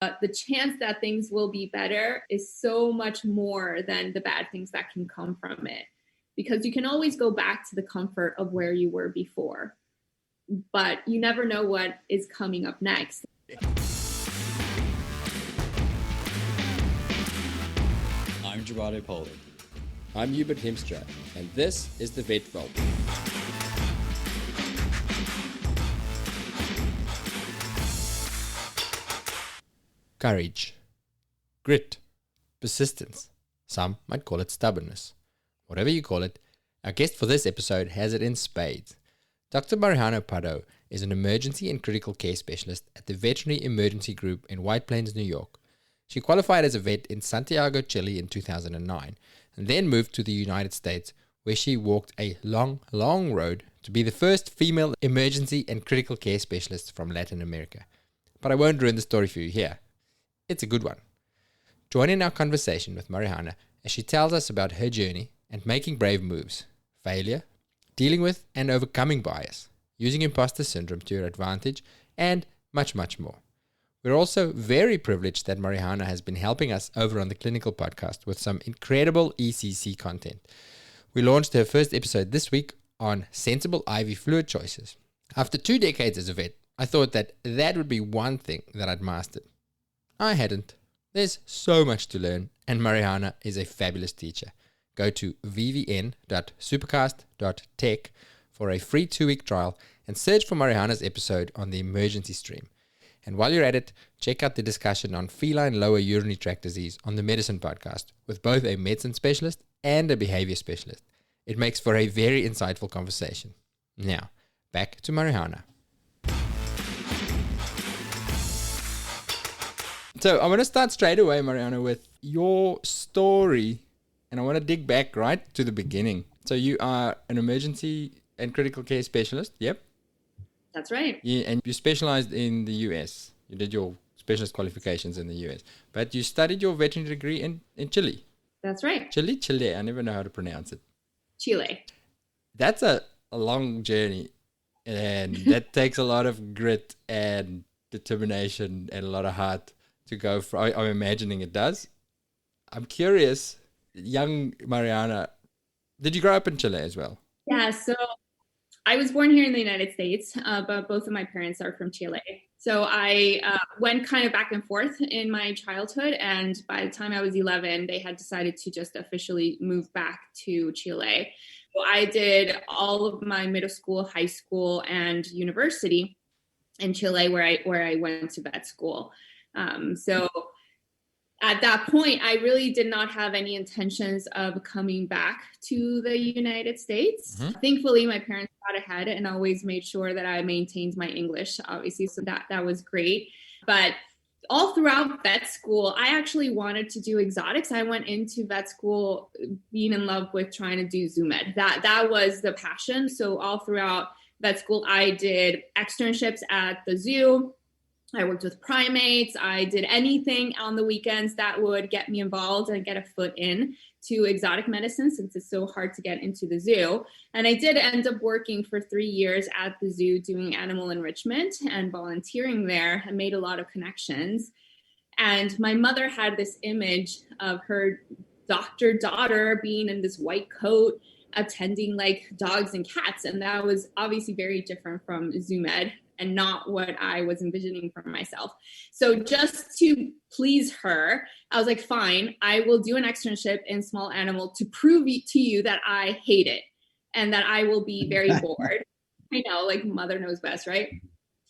The chance that things will be better is so much more than the bad things that can come from it. Because you can always go back to the comfort of where you were before, but you never know what is coming up next. I'm Dr Pardo. I'm Hubert Hemstra, and this is the Vet Vault. Courage, grit, persistence. Some might call it stubbornness. Whatever you call it, our guest for this episode has it in spades. Dr Mariana Pardo is an emergency and critical care specialist at the Veterinary Emergency Group in Whiteplains, New York. She qualified as a vet in Santiago, Chile in 2009, and then moved to the United States, where she walked a long, long road to be the first female emergency and critical care specialist from Latin America. But I won't ruin the story for you here. It's a good one. Join in our conversation with Mariana as she tells us about her journey and making brave moves, failure, dealing with and overcoming bias, using imposter syndrome to your advantage, and much, much more. We're also very privileged that Mariana has been helping us over on the Clinical Podcast with some incredible ECC content. We launched her first episode this week on sensible IV fluid choices. After 2 decades as a vet, I thought that would be one thing that I'd mastered. I hadn't. There's so much to learn, and Mariana is a fabulous teacher. Go to vvn.supercast.tech for a free 2-week trial and search for Mariana's episode on the emergency stream. And while you're at it, check out the discussion on feline lower urinary tract disease on the Medicine Podcast with both a medicine specialist and a behavior specialist. It makes for a very insightful conversation. Now, back to Mariana. So I want to start straight away, Mariana, with your story, and I want to dig back right to the beginning. So you are an emergency and critical care specialist, yep? That's right. Yeah, and you specialized in the US. You did your specialist qualifications in the US, but you studied your veterinary degree in Chile. That's right. Chile. I never know how to pronounce it. Chile. That's a long journey, and that takes a lot of grit and determination and a lot of heart to go for. I'm imagining it does. I'm curious, young Mariana, did you grow up in Chile as well? Yeah, so I was born here in the United States, but both of my parents are from Chile. So I went kind of back and forth in my childhood, and by the time I was 11, they had decided to just officially move back to Chile. So I did all of my middle school, high school, and university in Chile, where I went to vet school. So at that point, I really did not have any intentions of coming back to the United States. Mm-hmm. Thankfully, my parents got ahead and always made sure that I maintained my English, obviously. So that was great. But all throughout vet school, I actually wanted to do exotics. I went into vet school being in love with trying to do zoo med. That was the passion. So all throughout vet school, I did externships at the zoo. I worked with primates. I did anything on the weekends that would get me involved and get a foot in to exotic medicine, since it's so hard to get into the zoo. And I did end up working for 3 years at the zoo doing animal enrichment and volunteering there, and made a lot of connections. And my mother had this image of her doctor daughter being in this white coat, attending like dogs and cats. And that was obviously very different from zoo med, and not what I was envisioning for myself. So just to please her, I was like, fine, I will do an externship in small animal to prove to you that I hate it and that I will be very bored. I know, like mother knows best, right?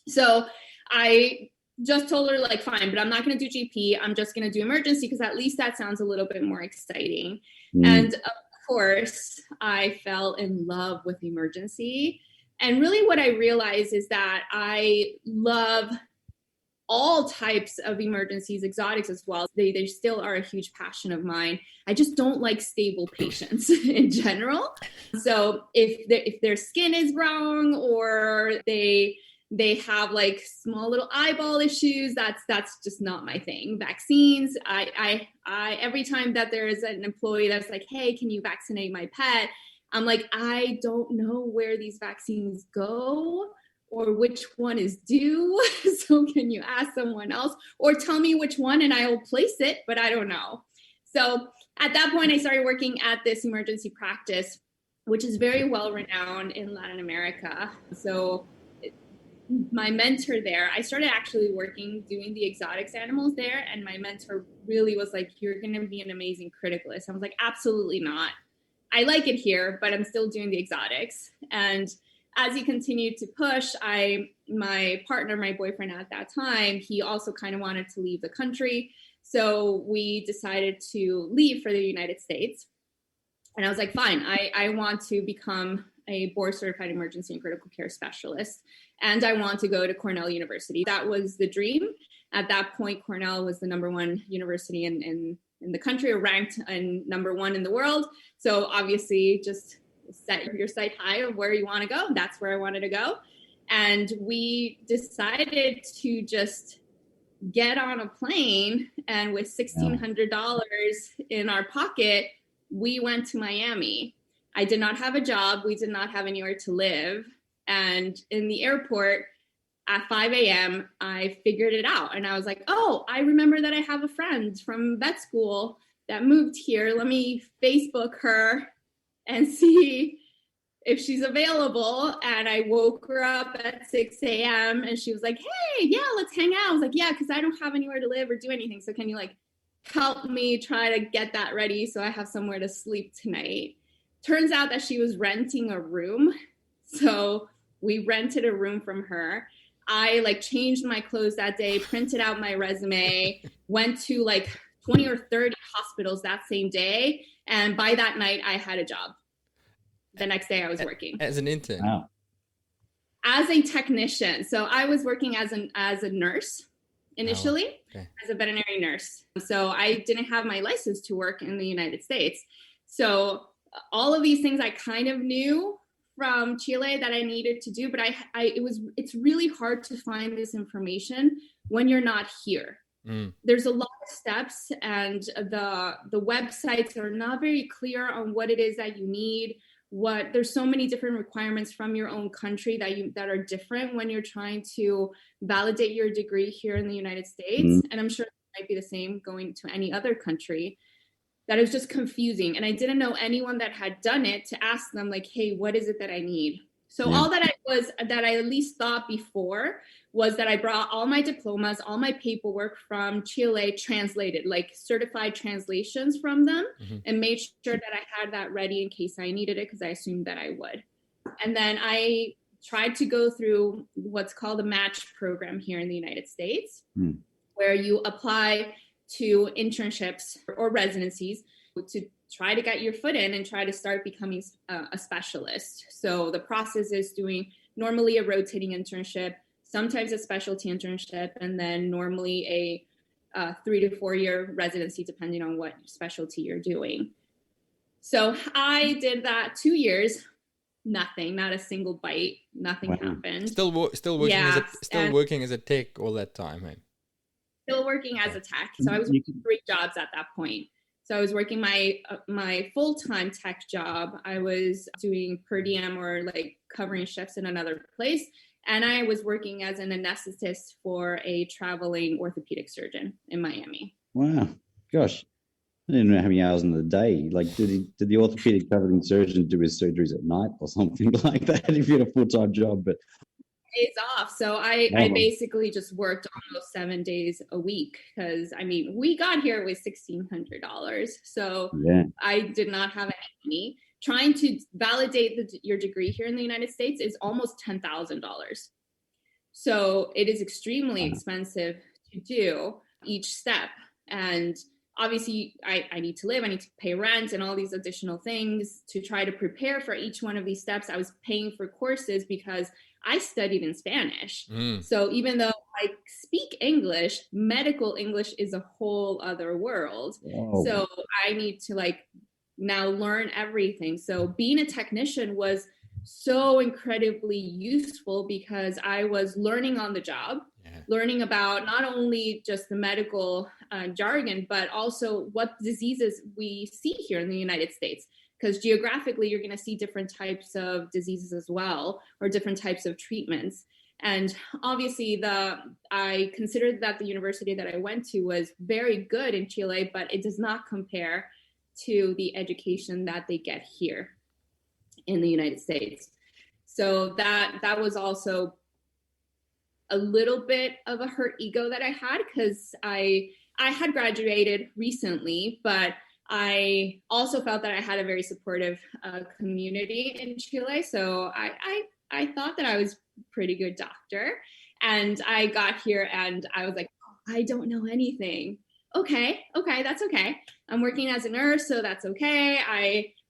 So I just told her like, fine, but I'm not going to do GP. I'm just going to do emergency, because at least that sounds a little bit more exciting. And of course, I fell in love with emergency. And really what I realized is that I love all types of emergencies, exotics as well. They still are a huge passion of mine. I just don't like stable patients in general. So if their skin is wrong, or they have like small little eyeball issues, that's just not my thing. Vaccines, I every time that there is an employee that's like, hey, can you vaccinate my pet? I'm like, I don't know where these vaccines go or which one is due. So can you ask someone else or tell me which one and I will place it, but I don't know. So at that point, I started working at this emergency practice, which is very well renowned in Latin America. So my mentor there, I started actually working doing the exotics animals there, and my mentor really was like, you're going to be an amazing criticalist. I was like, absolutely not. I like it here, but I'm still doing the exotics. And as he continued to push, my partner, my boyfriend at that time, he also kind of wanted to leave the country. So we decided to leave for the United States. And I was like, fine, I want to become a board certified emergency and critical care specialist. And I want to go to Cornell University. That was the dream. At that point, Cornell was the #1 university in the country, or ranked number 1 in the world. So obviously just set your sight high of where you want to go. That's where I wanted to go. And we decided to just get on a plane, and with $1,600 in our pocket, we went to Miami. I did not have a job. We did not have anywhere to live. And in the airport at 5 a.m., I figured it out. And I was like, oh, I remember that I have a friend from vet school that moved here. Let me Facebook her and see if she's available. And I woke her up at 6 a.m. and she was like, hey, yeah, let's hang out. I was like, yeah, because I don't have anywhere to live or do anything. So can you help me try to get that ready so I have somewhere to sleep tonight? Turns out that she was renting a room. So we rented a room from her. I changed my clothes that day, printed out my resume, went to 20 or 30 hospitals that same day. And by that night, I had a job. The next day I was working. As an intern? Wow. As a technician. So I was working as a nurse initially, as a veterinary nurse. So I didn't have my license to work in the United States. So all of these things I kind of knew from Chile that I needed to do, but it's really hard to find this information when you're not here. There's a lot of steps, and the websites are not very clear on what it is that you need. There's so many different requirements from your own country that are different when you're trying to validate your degree here in the United States. And I'm sure it might be the same going to any other country. That is just confusing. And I didn't know anyone that had done it to ask them hey, what is it that I need? So all that I at least thought before was that I brought all my diplomas, all my paperwork from Chile translated, certified translations from them, and made sure that I had that ready in case I needed it, because I assumed that I would. And then I tried to go through what's called a match program here in the United States, where you apply to internships or residencies to try to get your foot in and try to start becoming a specialist. So the process is doing normally a rotating internship, sometimes a specialty internship, and then normally a 3 to 4 year residency, depending on what specialty you're doing. So I did that 2 years, nothing, not a single bite, nothing happened. Still working as a tech all that time, hey? Still working as a tech. So I was working 3 jobs at that point. So I was working my full-time tech job. I was doing per diem or covering shifts in another place. And I was working as an anesthetist for a traveling orthopedic surgeon in Miami. Wow. Gosh. I didn't know how many hours in the day. Did the orthopedic traveling surgeon do his surgeries at night or something like that if you had a full-time job? But days off. So I basically just worked almost 7 days a week, because we got here with $1,600. So I did not have any money. Trying to validate your degree here in the United States is almost $10,000. So it is extremely expensive to do each step. And obviously I need to live, I need to pay rent and all these additional things to try to prepare for each one of these steps. I was paying for courses because I studied in Spanish. So even though I speak English, medical English is a whole other world. Whoa. So I need to now learn everything. So being a technician was so incredibly useful because I was learning on the job, learning about not only just the medical jargon, but also what diseases we see here in the United States. Because geographically, you're going to see different types of diseases as well, or different types of treatments. And obviously I considered that the university that I went to was very good in Chile, but it does not compare to the education that they get here in the United States. So that was also a little bit of a hurt ego that I had, because I had graduated recently, but I also felt that I had a very supportive community in Chile. So I thought that I was a pretty good doctor. And I got here and I was like, oh, I don't know anything. Okay, that's okay. I'm working as a nurse, so that's okay.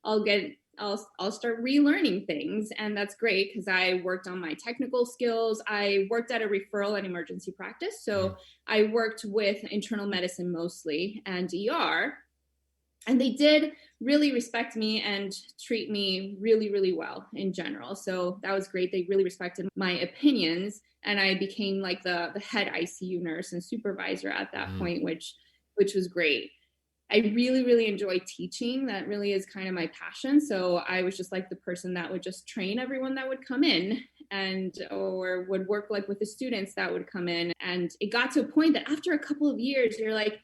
I'll start relearning things, and that's great because I worked on my technical skills. I worked at a referral and emergency practice, so I worked with internal medicine mostly and ER, and they did really respect me and treat me really, really well in general. So that was great. They really respected my opinions, and I became like the head ICU nurse and supervisor at that point, which was great. I really, really enjoy teaching. That really is kind of my passion. So I was just like the person that would just train everyone that would come in, or would work like with the students that would come in. And it got to a point that after a couple of years, you're like,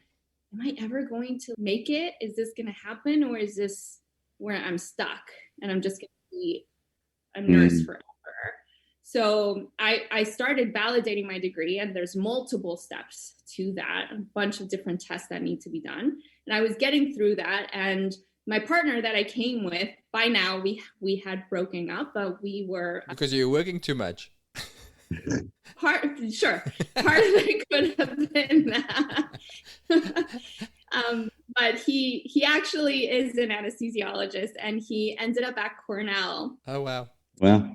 am I ever going to make it? Is this going to happen? Or is this where I'm stuck and I'm just going to be a nurse forever? So I started validating my degree, and there's multiple steps to that, a bunch of different tests that need to be done. And I was getting through that. And my partner that I came with, by now we had broken up, but we were... Because you were working too much. Part of it could have been that. But he actually is an anesthesiologist, and he ended up at Cornell. Oh, wow. Well,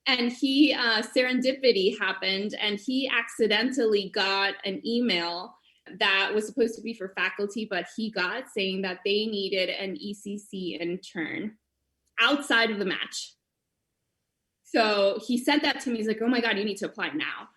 and he serendipity happened, and he accidentally got an email that was supposed to be for faculty, but he got saying that they needed an ECC intern outside of the match. So he sent that to me. He's like, oh my God, you need to apply now.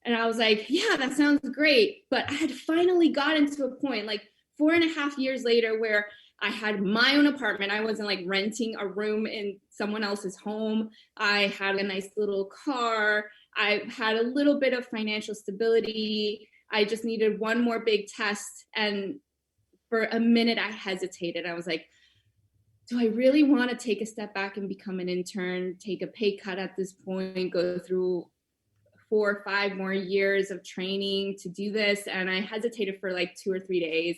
And I was like, yeah, that sounds great. But I had finally gotten to a point, like 4.5 years later, where I had my own apartment. I wasn't like renting a room in someone else's home. I had a nice little car. I had a little bit of financial stability. I just needed one more big test. And for a minute, I hesitated. I was like, do I really want to take a step back and become an intern, take a pay cut at this point, go through 4 or 5 more years of training to do this? And I hesitated for like 2 or 3 days.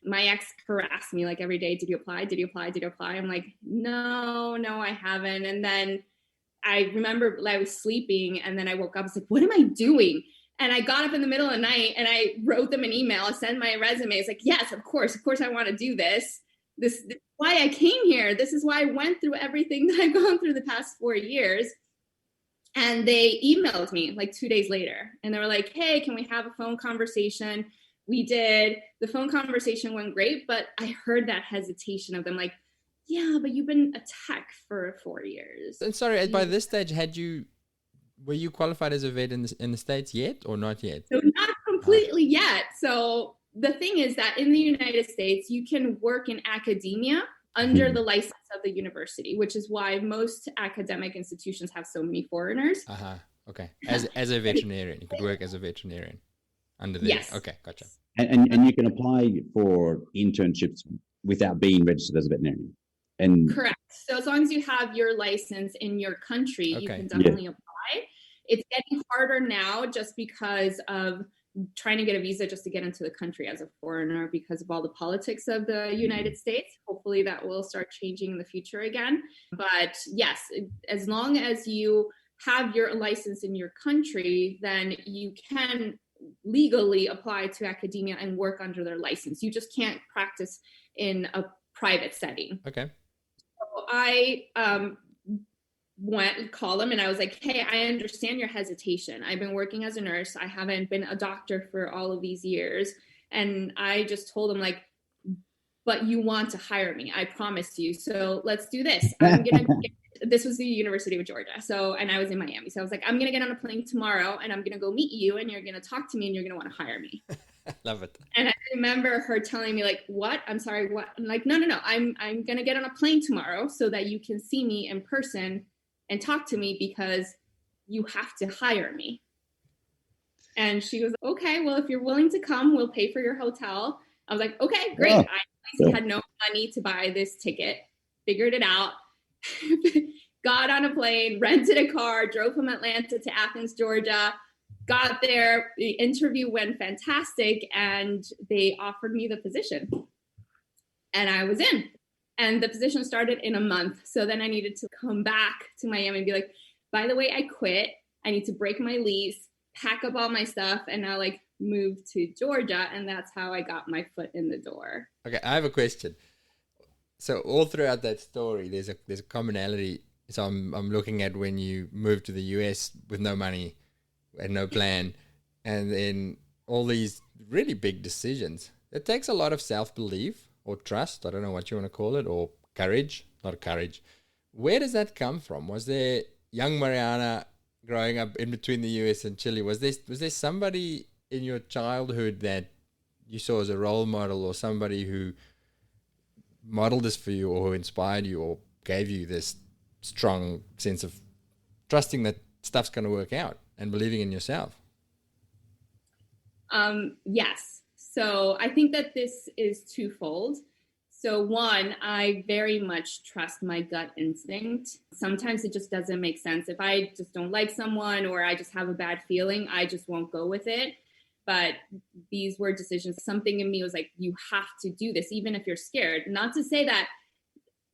My ex harassed me like every day. Did you apply? Did you apply? Did you apply? I'm like, no, I haven't. And then I remember I was sleeping, and then I woke up. I was like, what am I doing? And I got up in the middle of the night and I wrote them an email. I sent my resume. It's like, yes, of course I want to do this. This is why I came here. This is why I went through everything that I've gone through the past 4 years. And they emailed me like 2 days later, and they were like, hey, can we have a phone conversation? We did. The phone conversation went great, but I heard that hesitation of them like, yeah, but you've been a tech for 4 years. And sorry, by this stage, were you qualified as a vet in the States yet, or not yet? So not completely yet. So the thing is that in the United States, you can work in academia under the license of the university, which is why most academic institutions have so many foreigners. Okay. As a veterinarian, you could work as a veterinarian under the... Yes. Okay, gotcha. And you can apply for internships without being registered as a veterinarian. And correct. So as long as you have your license in your country, you can definitely apply. It's getting harder now just because of trying to get a visa just to get into the country as a foreigner because of all the politics of the United States. Hopefully that will start changing in the future again. But yes, as long as you have your license in your country, then you can legally apply to academia and work under their license. You just can't practice in a private setting. Okay. So I went and called them and I was like, hey, I understand your hesitation. I've been working as a nurse. I haven't been a doctor for all of these years. And I just told them like, but you want to hire me. I promise you. So let's do this. This was the University of Georgia. So, and I was in Miami. So I was like, I'm going to get on a plane tomorrow and I'm going to go meet you and you're going to talk to me and you're going to want to hire me. Love it. And I remember her telling me like, what? I'm sorry, what? I'm like, no. I'm going to get on a plane tomorrow so that you can see me in person and talk to me because you have to hire me. And she was, okay, well, if you're willing to come, we'll pay for your hotel. I was like, okay, great. Oh, I cool. had no money to buy this ticket, figured it out, got on a plane, rented a car, drove from Atlanta to Athens, Georgia, got there. The interview went fantastic, and they offered me the position. And I was in. And the position started in a month. So then I needed to come back to Miami and be like, by the way, I quit. I need to break my lease, pack up all my stuff, and now like move to Georgia. And that's how I got my foot in the door. Okay, I have a question. So all throughout that story, there's a commonality. So I'm looking at when you moved to the US with no money and no plan, and then all these really big decisions. It takes a lot of self-belief or trust. I don't know what you want to call it, or courage. Not courage. Where does that come from? Was there young Mariana growing up in between the US and Chile? Was there somebody in your childhood that you saw as a role model, or somebody who modeled this for you, or who inspired you, or gave you this strong sense of trusting that stuff's going to work out and believing in yourself? Yes. So I think that this is twofold. So one, I very much trust my gut instinct. Sometimes it just doesn't make sense. If I just don't like someone, or I just have a bad feeling, I just won't go with it. But these were decisions. Something in me was like, you have to do this, even if you're scared. Not to say that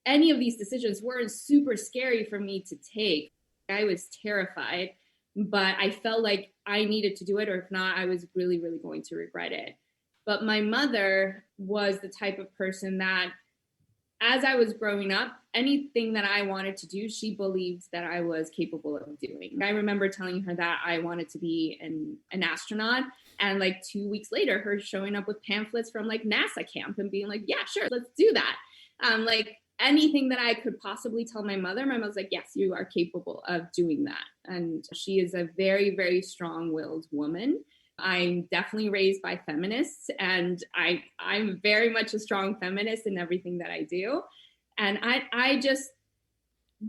any of these decisions weren't super scary for me to take. I was terrified, but I felt like I needed to do it, or if not, I was really, really going to regret it. But my mother was the type of person that, as I was growing up, anything that I wanted to do, she believed that I was capable of doing. I remember telling her that I wanted to be an astronaut, and like 2 weeks later, her showing up with pamphlets from like NASA camp and being like, yeah, sure, let's do that. Like anything that I could possibly tell my mother was like, yes, you are capable of doing that. And she is a very, very strong-willed woman. I'm definitely raised by feminists, and I'm very much a strong feminist in everything that I do. And I just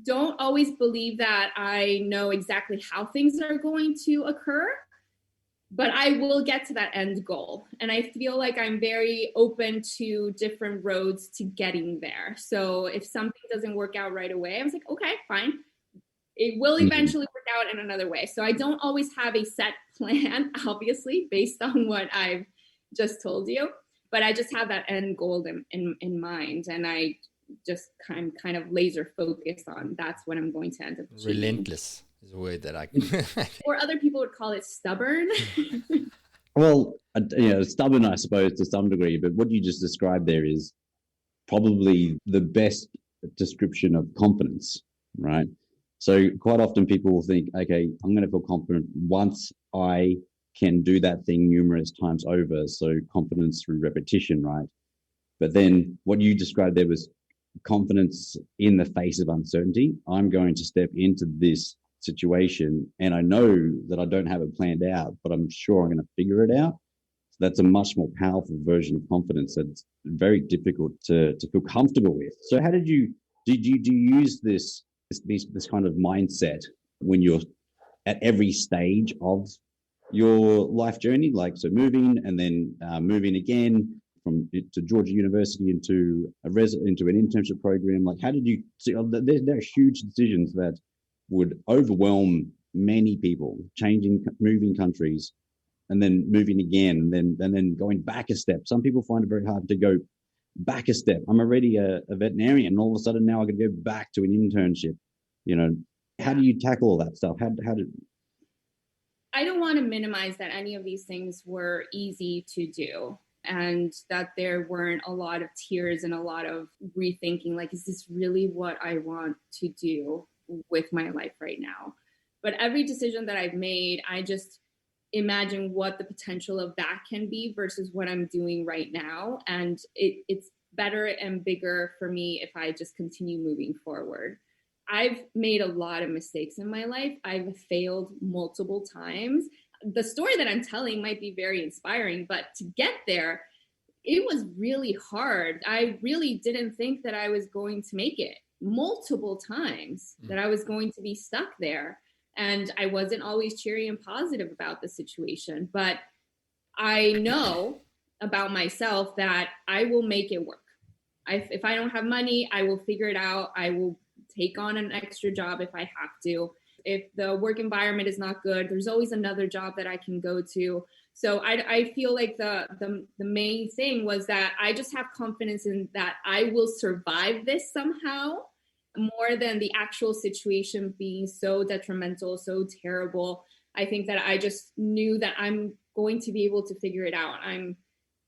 don't always believe that I know exactly how things are going to occur, but I will get to that end goal. And I feel like I'm very open to different roads to getting there. So if something doesn't work out right away, I was like, okay, fine. It will eventually work out in another way. So I don't always have a set plan, obviously, based on what I've just told you. But I just have that end goal in mind. And I just kind of laser focused on that's what I'm going to end up achieving. Relentless is a word that I or other people would call it stubborn. Well, stubborn, I suppose, to some degree. But what you just described there is probably the best description of confidence, right? So quite often people will think, okay, I'm going to feel confident once I can do that thing numerous times over. So confidence through repetition, right? But then what you described there was confidence in the face of uncertainty. I'm going to step into this situation and I know that I don't have it planned out, but I'm sure I'm going to figure it out. So that's a much more powerful version of confidence that's very difficult to feel comfortable with. So how did you use this kind of mindset when you're at every stage of your life journey, like so moving and then moving again from to Georgia University into an internship program? Like, how did you see? There are huge decisions that would overwhelm many people, moving countries, and then moving again, and then going back a step. Some people find it very hard to go back a step. I'm already a veterinarian, and all of a sudden now I got to go back to an internship. How do you tackle all that stuff? How did? I don't want to minimize that any of these things were easy to do, and that there weren't a lot of tears and a lot of rethinking, like, is this really what I want to do with my life right now? But every decision that I've made, I just imagine what the potential of that can be versus what I'm doing right now. And it's better and bigger for me if I just continue moving forward. I've made a lot of mistakes in my life. I've failed multiple times. The story that I'm telling might be very inspiring, but to get there, it was really hard. I really didn't think that I was going to make it multiple times, that I was going to be stuck there. And I wasn't always cheery and positive about the situation, but I know about myself that I will make it work. If I don't have money, I will figure it out. I will take on an extra job if I have to. If the work environment is not good, there's always another job that I can go to. So I feel like the main thing was that I just have confidence in that I will survive this somehow, more than the actual situation being so detrimental, so terrible. I think that I just knew that I'm going to be able to figure it out. I'm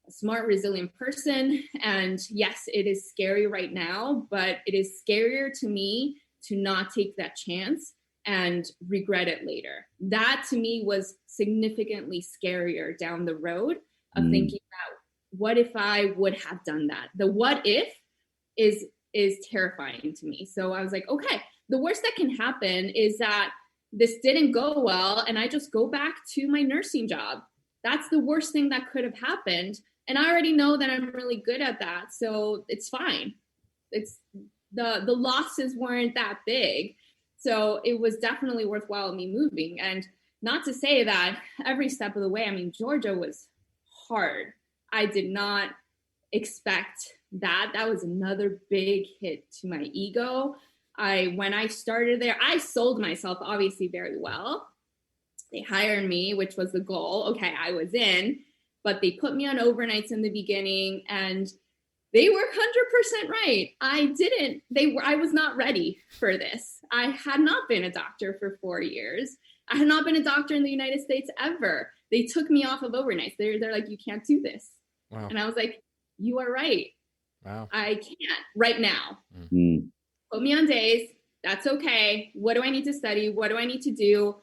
a smart, resilient person. And yes, it is scary right now, but it is scarier to me to not take that chance and regret it later. That to me was significantly scarier down the road of thinking about what if I would have done that. The what if is terrifying to me. So I was like, okay, the worst that can happen is that this didn't go well and I just go back to my nursing job. That's the worst thing that could have happened. And I already know that I'm really good at that. So it's fine. It's the losses weren't that big. So it was definitely worthwhile me moving. And not to say that every step of the way, I mean, Georgia was hard. I did not expect that. That was another big hit to my ego. When I started there, I sold myself obviously very well. They hired me, which was the goal. Okay, I was in, but they put me on overnights in the beginning and they were 100% right. I was not ready for this. I had not been a doctor for 4 years. I had not been a doctor in the United States ever. They took me off of overnights. They're like, you can't do this. Wow. And I was like, you are right. Wow. I can't right now. Mm-hmm. Put me on days. That's okay. What do I need to study? What do I need to do?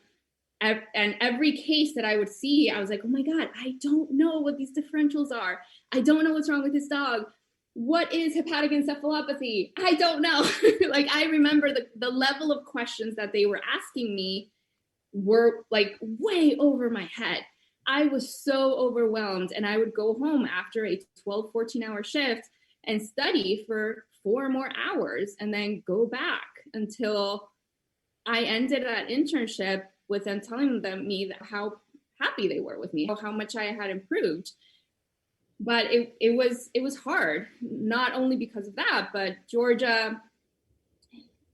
And every case that I would see, I was like, oh my God, I don't know what these differentials are. I don't know what's wrong with this dog. What is hepatic encephalopathy? I don't know. Like, I remember the level of questions that they were asking me were like way over my head. I was so overwhelmed, and I would go home after a 12, 14-hour shift and study for 4 more hours and then go back until I ended that internship with them telling me how happy they were with me, how much I had improved. But it was hard, not only because of that, but Georgia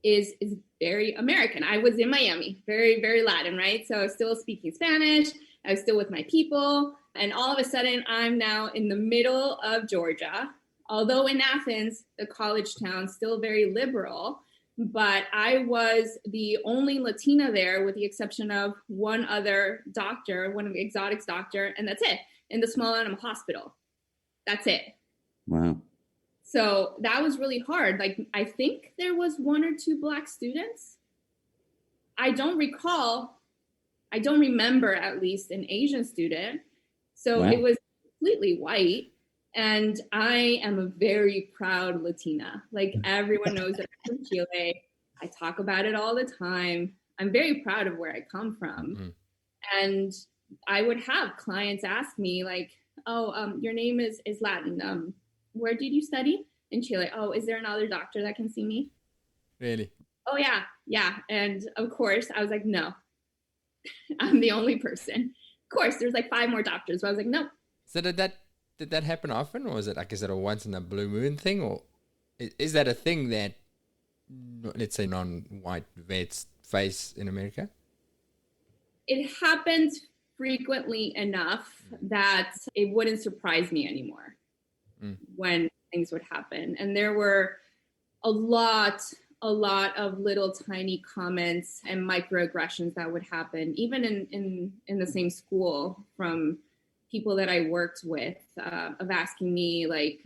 is very American. I was in Miami, very, very Latin, right? So I was still speaking Spanish. I was still with my people. And all of a sudden, I'm now in the middle of Georgia. Although in Athens, the college town, still very liberal. But I was the only Latina there, with the exception of one other doctor, one of the exotics doctor, and that's it, in the small animal hospital. That's it. Wow. So that was really hard. Like, I think there was 1 or 2 Black students. I don't remember at least an Asian student. So wow. It was completely white. And I am a very proud Latina. Like, everyone knows that I'm from Chile. I talk about it all the time. I'm very proud of where I come from. Mm-hmm. And I would have clients ask me like, oh, your name is Latin. Where did you study? In Chile. Oh, is there another doctor that can see me? Really? Oh, yeah. Yeah. And of course, I was like, no, I'm the only person. Of course, there's like 5 more doctors. But I was like, no. So did that happen often? Or was it like, is it a once in a blue moon thing? Or is that a thing that, let's say, non-white vets face in America? It happens frequently enough that it wouldn't surprise me anymore when things would happen. And there were a lot of little tiny comments and microaggressions that would happen, even in the same school, from people that I worked with, of asking me like,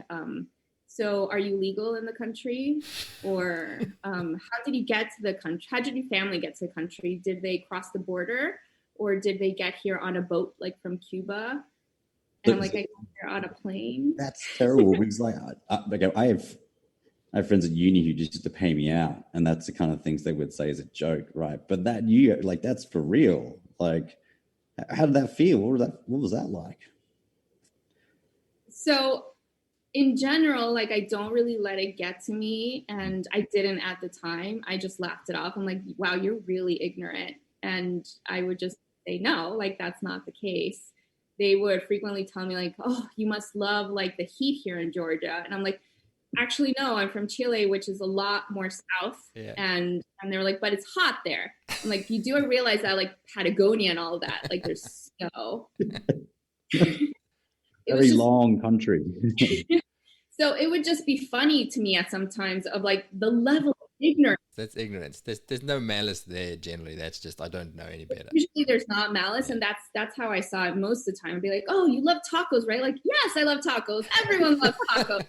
so are you legal in the country? Or how did you get to the country? How did your family get to the country? Did they cross the border? Or did they get here on a boat, like from Cuba? And I'm like, I got here on a plane. That's terrible. Because like, I have friends at uni who just used to pay me out, and that's the kind of things they would say as a joke, right? But that's for real. Like, how did that feel? What was that like? So, in general, like, I don't really let it get to me, and I didn't at the time. I just laughed it off. I'm like, wow, you're really ignorant. And I would just say, no, like that's not the case. They would frequently tell me like, oh, you must love like the heat here in Georgia. And I'm like, actually, no, I'm from Chile, which is a lot more south. Yeah. And they were like, but it's hot there. I'm like, you do realize that like Patagonia and all of that, like there's snow. Very long country. So it would just be funny to me at some times of like the level of ignorance. That's ignorance. There's no malice there generally. That's just I don't know any better. Usually there's not malice, and that's how I saw it most of the time. I'd be like, oh, you love tacos, right? Like, yes, I love tacos. Everyone loves tacos.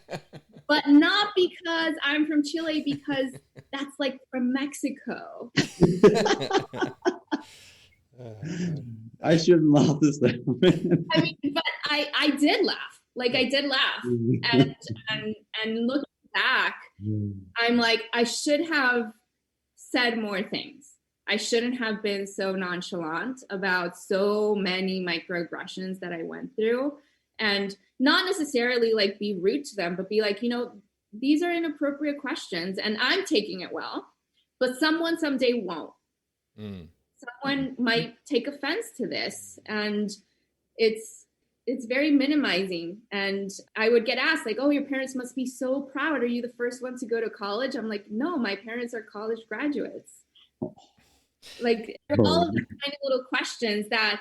But not because I'm from Chile, because that's like from Mexico. I shouldn't laugh this time. I mean, but I did laugh. Like I did laugh. And looking back, I'm like, I should have said more things. I shouldn't have been so nonchalant about so many microaggressions that I went through, and not necessarily like be rude to them, but be like, these are inappropriate questions and I'm taking it well, but someone someday won't. Someone might take offense to this, and it's very minimizing. And I would get asked like, oh, your parents must be so proud. Are you the first one to go to college? I'm like, no, my parents are college graduates. Like all of the tiny little questions that,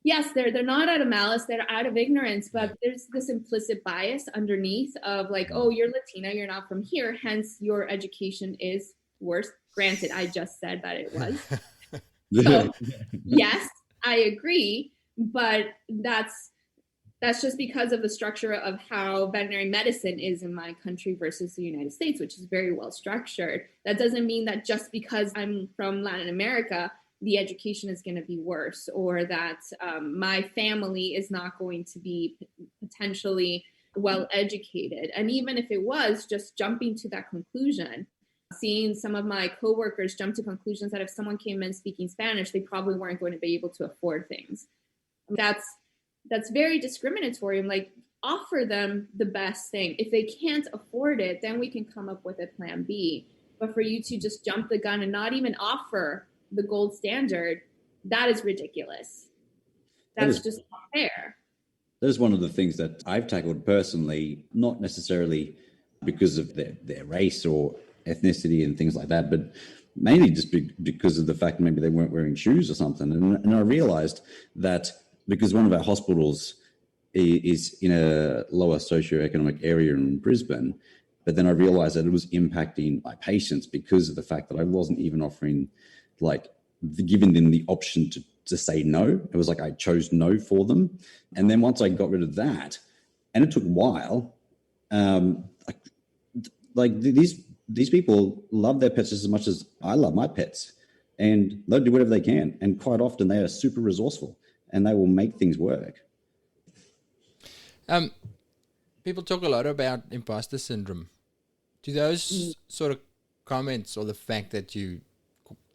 yes, they're not out of malice, they're out of ignorance, but there's this implicit bias underneath of like, oh, you're Latina, you're not from here, hence your education is worse. Granted, I just said that it was. So, yes, I agree, but that's just because of the structure of how veterinary medicine is in my country versus the United States, which is very well structured. That doesn't mean that just because I'm from Latin America, the education is going to be worse, or that my family is not going to be potentially well educated. And even if it was, just jumping to that conclusion, seeing some of my coworkers jump to conclusions that if someone came in speaking Spanish, they probably weren't going to be able to afford things. That's very discriminatory. I'm like, offer them the best thing. If they can't afford it, then we can come up with a plan B. But for you to just jump the gun and not even offer the gold standard, that is ridiculous. That's just not fair. That is one of the things that I've tackled personally, not necessarily because of their race or ethnicity and things like that, but mainly just because of the fact maybe they weren't wearing shoes or something. And I realized that because one of our hospitals is in a lower socioeconomic area in Brisbane, but then I realized that it was impacting my patients because of the fact that I wasn't even offering, like, giving them the option to say no. It was like I chose no for them. And then once I got rid of that, and it took a while, these people love their pets just as much as I love my pets, and they'll do whatever they can. And quite often they are super resourceful and they will make things work. People talk a lot about imposter syndrome. Do those sort of comments, or the fact that you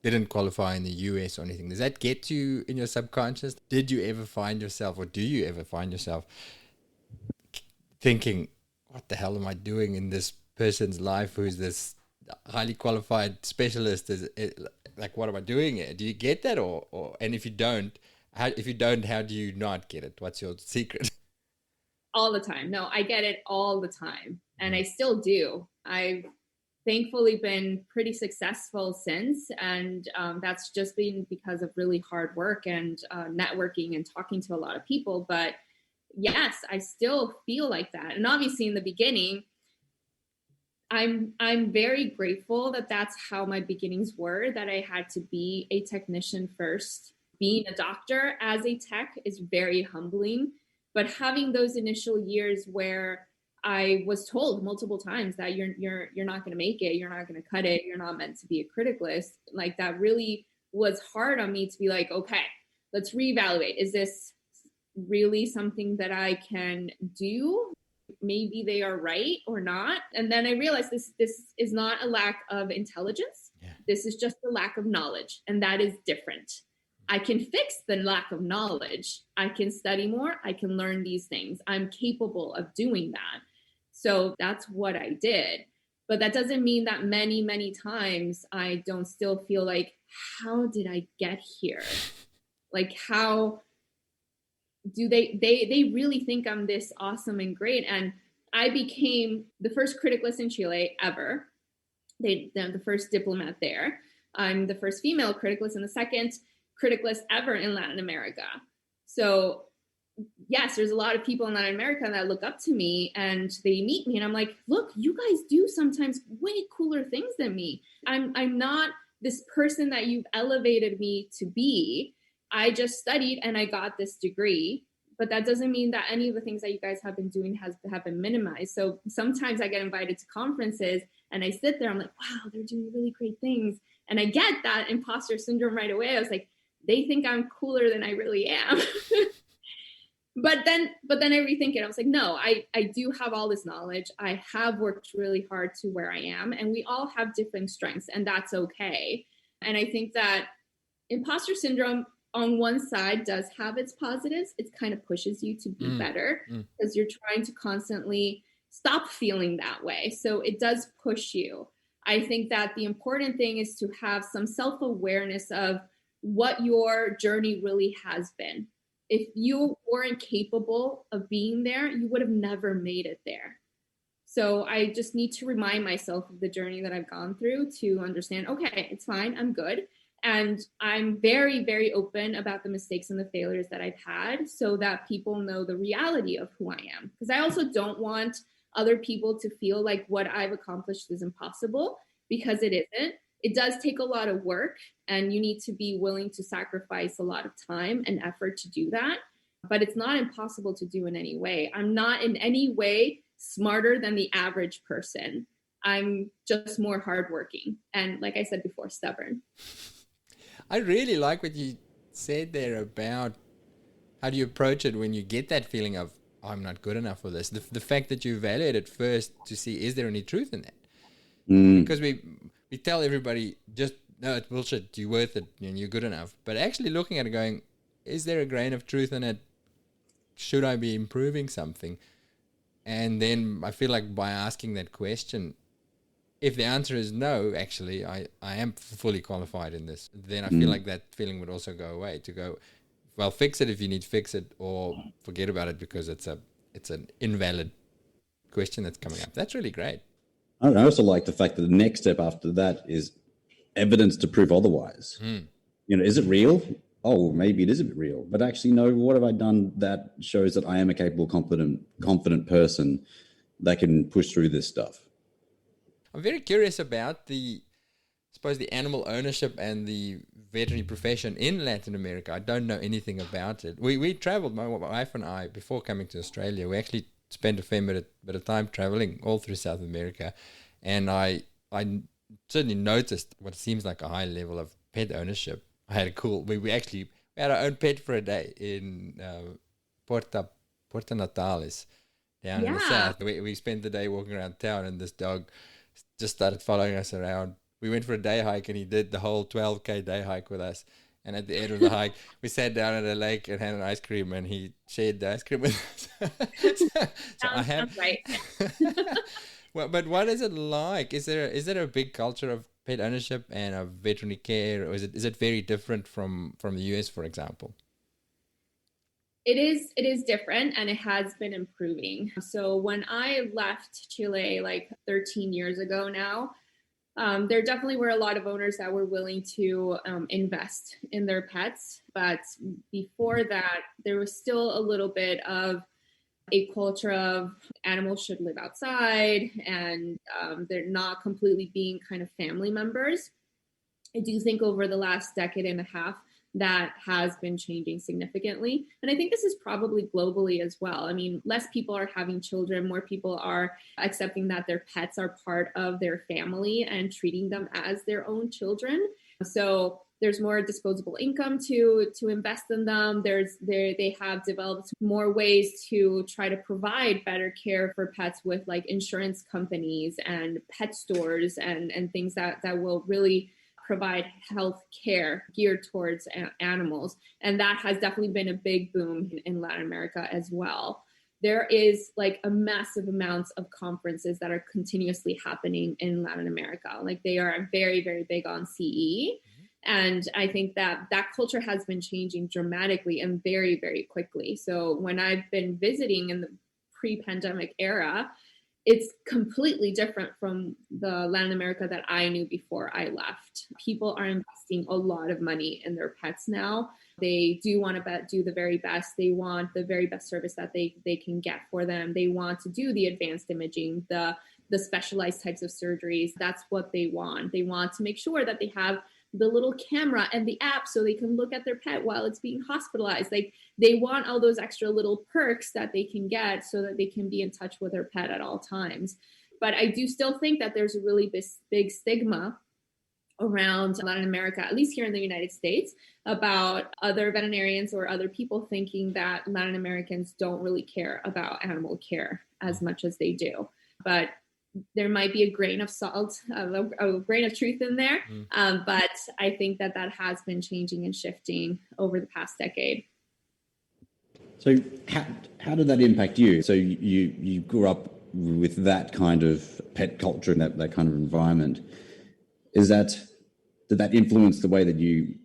didn't qualify in the US or anything, does that get you in your subconscious? Did you ever find yourself, or do you ever find yourself thinking, what the hell am I doing in this person's life who's this highly qualified specialist? Like, what am I doing here? Do you get that, or and if you don't, how do you not get it? What's your secret? All the time. No, I get it all the time, and I still do. I've thankfully been pretty successful since, and that's just been because of really hard work and networking and talking to a lot of people. But yes, I still feel like that. And obviously in the beginning, I'm very grateful that that's how my beginnings were, that I had to be a technician first. Being a doctor as a tech is very humbling, but having those initial years where I was told multiple times that you're not going to make it, you're not going to cut it, you're not meant to be a criticalist, like that really was hard on me to be like, okay, let's reevaluate. Is this really something that I can do? Maybe they are right or not. And then I realized this is not a lack of intelligence. Yeah. This is just a lack of knowledge, and that is different. I can fix the lack of knowledge. I can study more. I can learn these things. I'm capable of doing that. So that's what I did. But that doesn't mean that many times I don't still feel like, how did I get here? Like, how do they really think I'm this awesome and great? And I became the first criticalist in Chile ever. The first diplomat there. I'm the first female criticalist and the second criticalist ever in Latin America. So yes, there's a lot of people in Latin America that look up to me and they meet me and I'm like, look, you guys do sometimes way cooler things than me. I'm not this person that you've elevated me to be. I just studied and I got this degree, but that doesn't mean that any of the things that you guys have been doing have been minimized. So sometimes I get invited to conferences and I sit there, I'm like, wow, they're doing really great things. And I get that imposter syndrome right away. I was like, they think I'm cooler than I really am. But then I rethink it. I was like, no, I do have all this knowledge. I have worked really hard to where I am, and we all have different strengths, and that's okay. And I think that imposter syndrome on one side does have its positives. It kind of pushes you to be better because you're trying to constantly stop feeling that way. So it does push you. I think that the important thing is to have some self-awareness of what your journey really has been. If you weren't capable of being there, you would have never made it there. So I just need to remind myself of the journey that I've gone through to understand, okay, it's fine, I'm good. And I'm very, very open about the mistakes and the failures that I've had so that people know the reality of who I am. Because I also don't want other people to feel like what I've accomplished is impossible, because it isn't. It does take a lot of work and you need to be willing to sacrifice a lot of time and effort to do that. But it's not impossible to do in any way. I'm not in any way smarter than the average person. I'm just more hardworking. And like I said before, stubborn. I really like what you said there about how do you approach it when you get that feeling of, oh, I'm not good enough for this. The fact that you evaluate it first to see, is there any truth in that? Because we tell everybody, just, no, it's bullshit, you're worth it, and you're good enough. But actually looking at it going, is there a grain of truth in it? Should I be improving something? And then I feel like by asking that question, if the answer is no, actually, I am fully qualified in this, then I feel like that feeling would also go away, to go, well, fix it if you need to fix it, or forget about it because it's an invalid question that's coming up. That's really great. I also like the fact that the next step after that is evidence to prove otherwise. Is it real? Oh, maybe it is a bit real, but actually, no, what have I done that shows that I am a capable, confident person that can push through this stuff? I'm very curious about the animal ownership and the veterinary profession in Latin America. I don't know anything about it. We traveled, my wife and I, before coming to Australia. We actually spent a fair bit of time traveling all through South America, and I certainly noticed what seems like a high level of pet ownership. I had we actually had our own pet for a day in Puerto Natales down in the south. We spent the day walking around town, and this dog just started following us around. We went for a day hike, and he did the whole 12K day hike with us. And at the end of the hike, we sat down at a lake and had an ice cream, and he shared the ice cream with us. Sounds right. Well, but what is it like? Is there a big culture of pet ownership and of veterinary care, or is it very different from the US, for example? It is different, and it has been improving. So when I left Chile like 13 years ago now, there definitely were a lot of owners that were willing to invest in their pets. But before that, there was still a little bit of a culture of animals should live outside, and they're not completely being kind of family members. I do think over the last decade and a half, that has been changing significantly. And I think this is probably globally as well. I mean, less people are having children, more people are accepting that their pets are part of their family and treating them as their own children. So there's more disposable income to invest in them. They have developed more ways to try to provide better care for pets with like insurance companies and pet stores and things that will really provide health care geared towards animals. And that has definitely been a big boom in Latin America as well. there is like a massive amounts of conferences that are continuously happening in Latin America. Like they are very, very big on CE. And I think that culture has been changing dramatically and very, very quickly. So when I've been visiting in the pre-pandemic era, it's completely different from the Latin America that I knew before I left. People are investing a lot of money in their pets now. They do want to do the very best. They want the very best service that they can get for them. They want to do the advanced imaging, the specialized types of surgeries. That's what they want. They want to make sure that they have the little camera and the app so they can look at their pet while it's being hospitalized. Like they want all those extra little perks that they can get so that they can be in touch with their pet at all times. But I do still think that there's a really big stigma around Latin America, at least here in the United States, about other veterinarians or other people thinking that Latin Americans don't really care about animal care as much as they do. But there might be a grain of salt, a grain of truth in there. But I think that has been changing and shifting over the past decade. So how did that impact you? So you grew up with that kind of pet culture and that kind of environment. Did that influence the way that you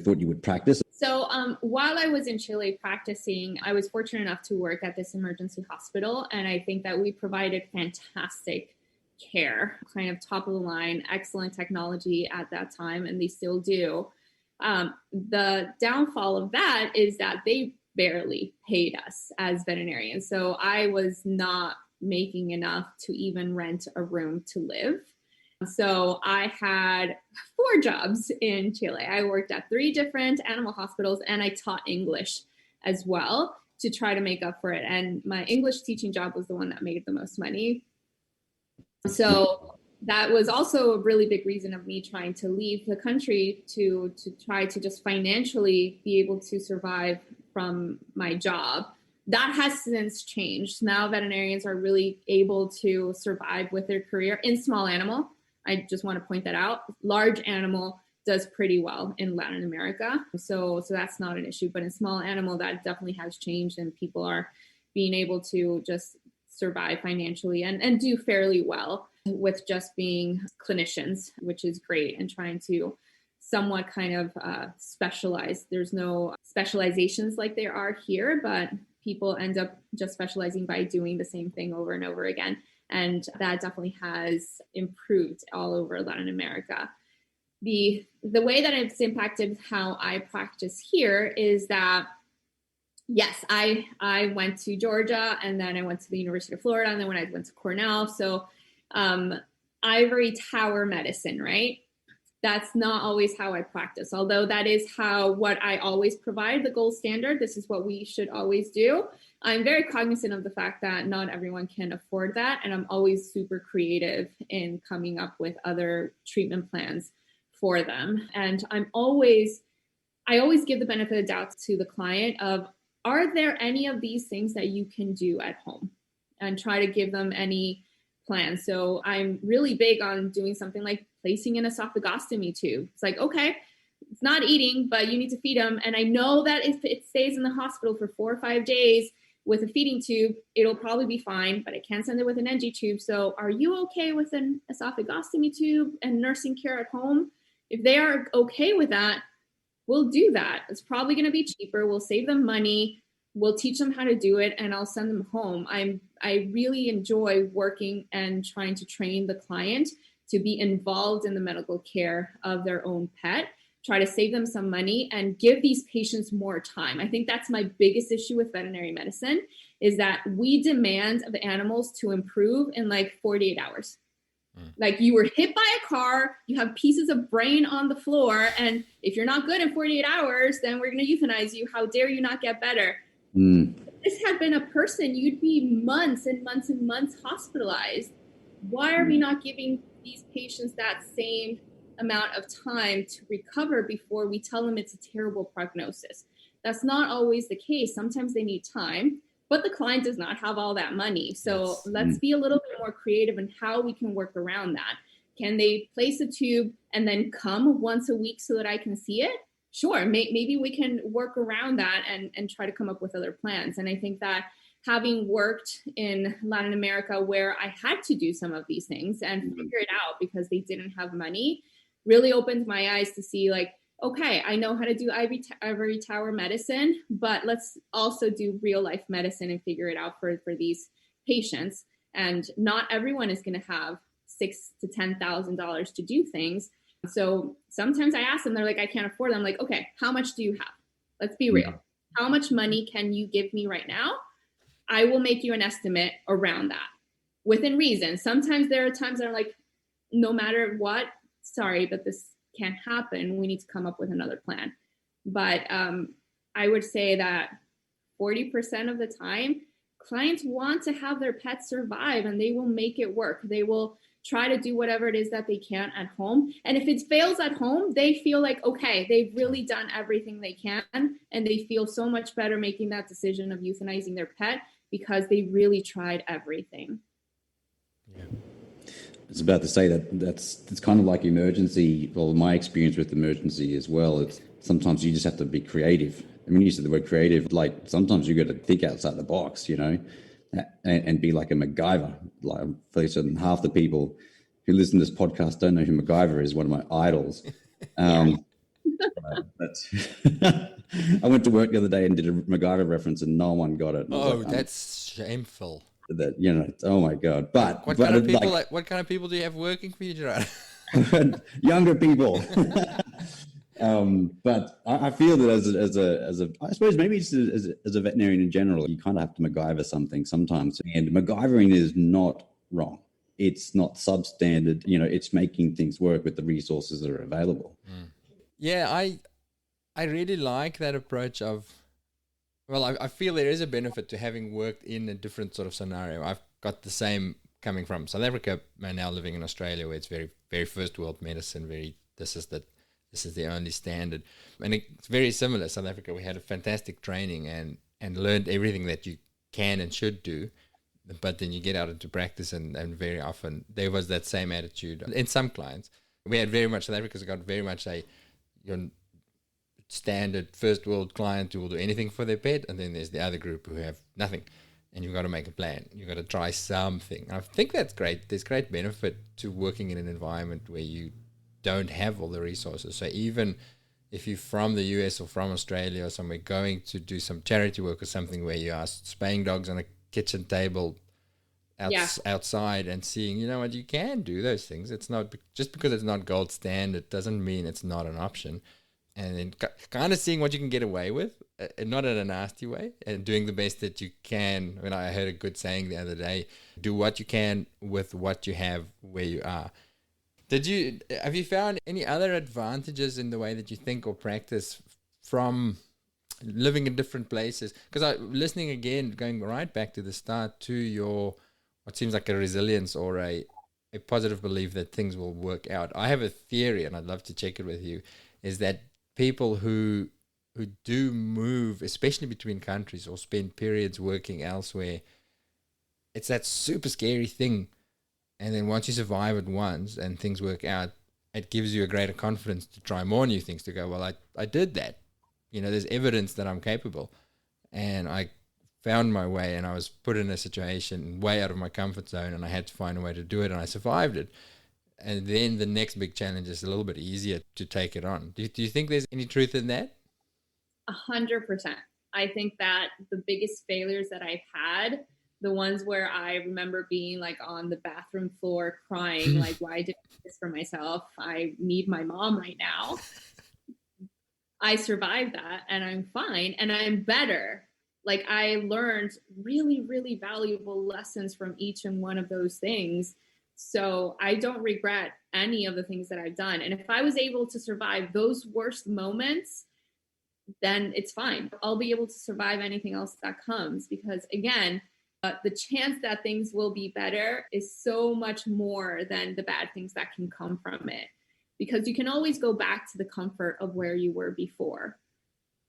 thought you would practice? So while I was in Chile practicing, I was fortunate enough to work at this emergency hospital. And I think that we provided fantastic care, kind of top of the line, excellent technology at that time, and they still do. The downfall of that is that they barely paid us as veterinarians. So I was not making enough to even rent a room to live. So I had 4 jobs in Chile. I worked at 3 different animal hospitals and I taught English as well to try to make up for it. And my English teaching job was the one that made the most money. So that was also a really big reason of me trying to leave the country to try to just financially be able to survive from my job. That has since changed. Now veterinarians are really able to survive with their career in small animal. I just want to point that out. Large animal does pretty well in Latin America. So that's not an issue. But in small animal, that definitely has changed and people are being able to just survive financially and do fairly well with just being clinicians, which is great, and trying to somewhat kind of specialize. There's no specializations like there are here, but people end up just specializing by doing the same thing over and over again. And that definitely has improved all over Latin America. The way that it's impacted how I practice here is that, yes, I went to Georgia and then I went to the University of Florida and then when I went to Cornell. So ivory tower medicine, right? That's not always how I practice, although that is what I always provide, the gold standard. This is what we should always do. I'm very cognizant of the fact that not everyone can afford that. And I'm always super creative in coming up with other treatment plans for them. And I always give the benefit of doubt to the client of, are there any of these things that you can do at home? And try to give them any plan. So I'm really big on doing something like placing an esophagostomy tube. It's like, okay, it's not eating, but you need to feed them. And I know that if it stays in the hospital for 4 or 5 days with a feeding tube, it'll probably be fine, but I can't send it with an NG tube. So are you okay with an esophagostomy tube and nursing care at home? If they are okay with that, we'll do that. It's probably going to be cheaper. We'll save them money. We'll teach them how to do it and I'll send them home. I really enjoy working and trying to train the client to be involved in the medical care of their own pet, try to save them some money and give these patients more time. I think that's my biggest issue with veterinary medicine is that we demand of animals to improve in like 48 hours. Like you were hit by a car, you have pieces of brain on the floor, and if you're not good in 48 hours, then we're going to euthanize you. How dare you not get better? If this had been a person, you'd be months and months and months hospitalized. Why are we not giving these patients that same amount of time to recover before we tell them it's a terrible prognosis? That's not always the case. Sometimes they need time, but the client does not have all that money. So let's be a little bit more creative in how we can work around that. Can they place a tube and then come once a week so that I can see it? Sure, maybe we can work around that and try to come up with other plans. And I think that having worked in Latin America where I had to do some of these things and figure it out because they didn't have money, really opened my eyes to see like, okay, I know how to do ivory tower medicine, but let's also do real life medicine and figure it out for these patients. And not everyone is going to have $6,000 to $10,000 to do things. So sometimes I ask them, they're like, I can't afford it. I'm like, okay, how much do you have? Let's be real. How much money can you give me right now? I will make you an estimate around that within reason. Sometimes there are times that I'm like, no matter what, sorry, but this can't happen. We need to come up with another plan. But I would say that 40% of the time, clients want to have their pets survive and they will make it work. They will try to do whatever it is that they can at home. And if it fails at home, they feel like, okay, they've really done everything they can. And they feel so much better making that decision of euthanizing their pet because they really tried everything. Yeah. I was about to say it's kind of like emergency. Well, my experience with emergency as well, it's sometimes you just have to be creative. I mean, you said the word creative, like sometimes you got to think outside the box, you know, and be like a MacGyver. Like I'm fairly certain half the people who listen to this podcast don't know who MacGyver is, one of my idols. But I went to work the other day and did a MacGyver reference and no one got it. Oh, like, that's shameful. That, you know, oh my God. But what kind of people what kind of people do you have working for you, Gerard? Younger people. But I feel that as a I suppose maybe just as a veterinarian in general, you kind of have to MacGyver something sometimes. And MacGyvering is not wrong. It's not substandard. You know, it's making things work with the resources that are available. Yeah, I really like that approach of, well, I feel there is a benefit to having worked in a different sort of scenario. I've got the same coming from South Africa and now living in Australia, where it's very, very first world medicine. This is the only standard, and it's very similar. South Africa, we had a fantastic training and learned everything that you can and should do, but then you get out into practice and very often there was that same attitude. In some clients, we had very much, South Africa's got very much your standard first world client who will do anything for their pet, and then there's the other group who have nothing, and you've got to make a plan. You've got to try something. I think that's great. There's great benefit to working in an environment where you don't have all the resources. So even if you're from the US or from Australia or somewhere going to do some charity work or something where you are spaying dogs on a kitchen table outside and seeing, you know what, you can do those things. It's not just because it's not gold standard doesn't mean it's not an option. And then kind of seeing what you can get away with, and not in a nasty way, and doing the best that you can. When I heard a good saying the other day, do what you can with what you have where you are. Have you found any other advantages in the way that you think or practice from living in different places? Because listening again, going right back to the start, to your what seems like a resilience or a positive belief that things will work out. I have a theory, and I'd love to check it with you, is that people who do move, especially between countries or spend periods working elsewhere, it's that super scary thing. And then once you survive it once and things work out, it gives you a greater confidence to try more new things, to go, well, I did that. You know, there's evidence that I'm capable. And I found my way, and I was put in a situation way out of my comfort zone, and I had to find a way to do it, and I survived it. And then the next big challenge is a little bit easier to take it on. Do you think there's any truth in that? 100%. I think that the biggest failures that I've had, the ones where I remember being like on the bathroom floor crying, like, why did I do this for myself? I need my mom right now. I survived that and I'm fine and I'm better. Like I learned really, really valuable lessons from each and one of those things. So I don't regret any of the things that I've done. And if I was able to survive those worst moments, then it's fine. I'll be able to survive anything else that comes, because again, the chance that things will be better is so much more than the bad things that can come from it, because you can always go back to the comfort of where you were before.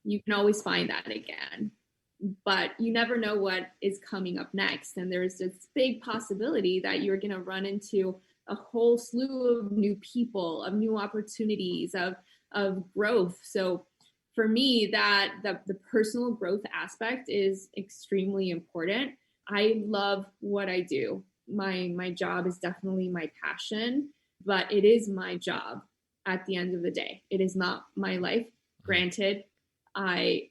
You can always find that again, but you never know what is coming up next. And there's this big possibility that you're going to run into a whole slew of new people, of new opportunities, of growth. So for me, that the personal growth aspect is extremely important. I love what I do. My job is definitely my passion, but it is my job at the end of the day. It is not my life. Granted, I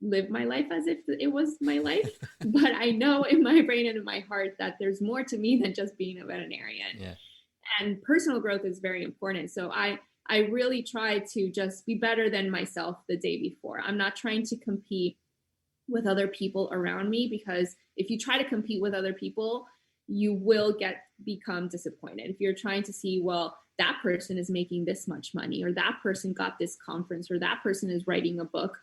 live my life as if it was my life, but I know in my brain and in my heart that there's more to me than just being a veterinarian. Yeah. And personal growth is very important. So I really try to just be better than myself the day before. I'm not trying to compete with other people around me, because if you try to compete with other people, you will become disappointed. If you're trying to see, well, that person is making this much money, or that person got this conference, or that person is writing a book,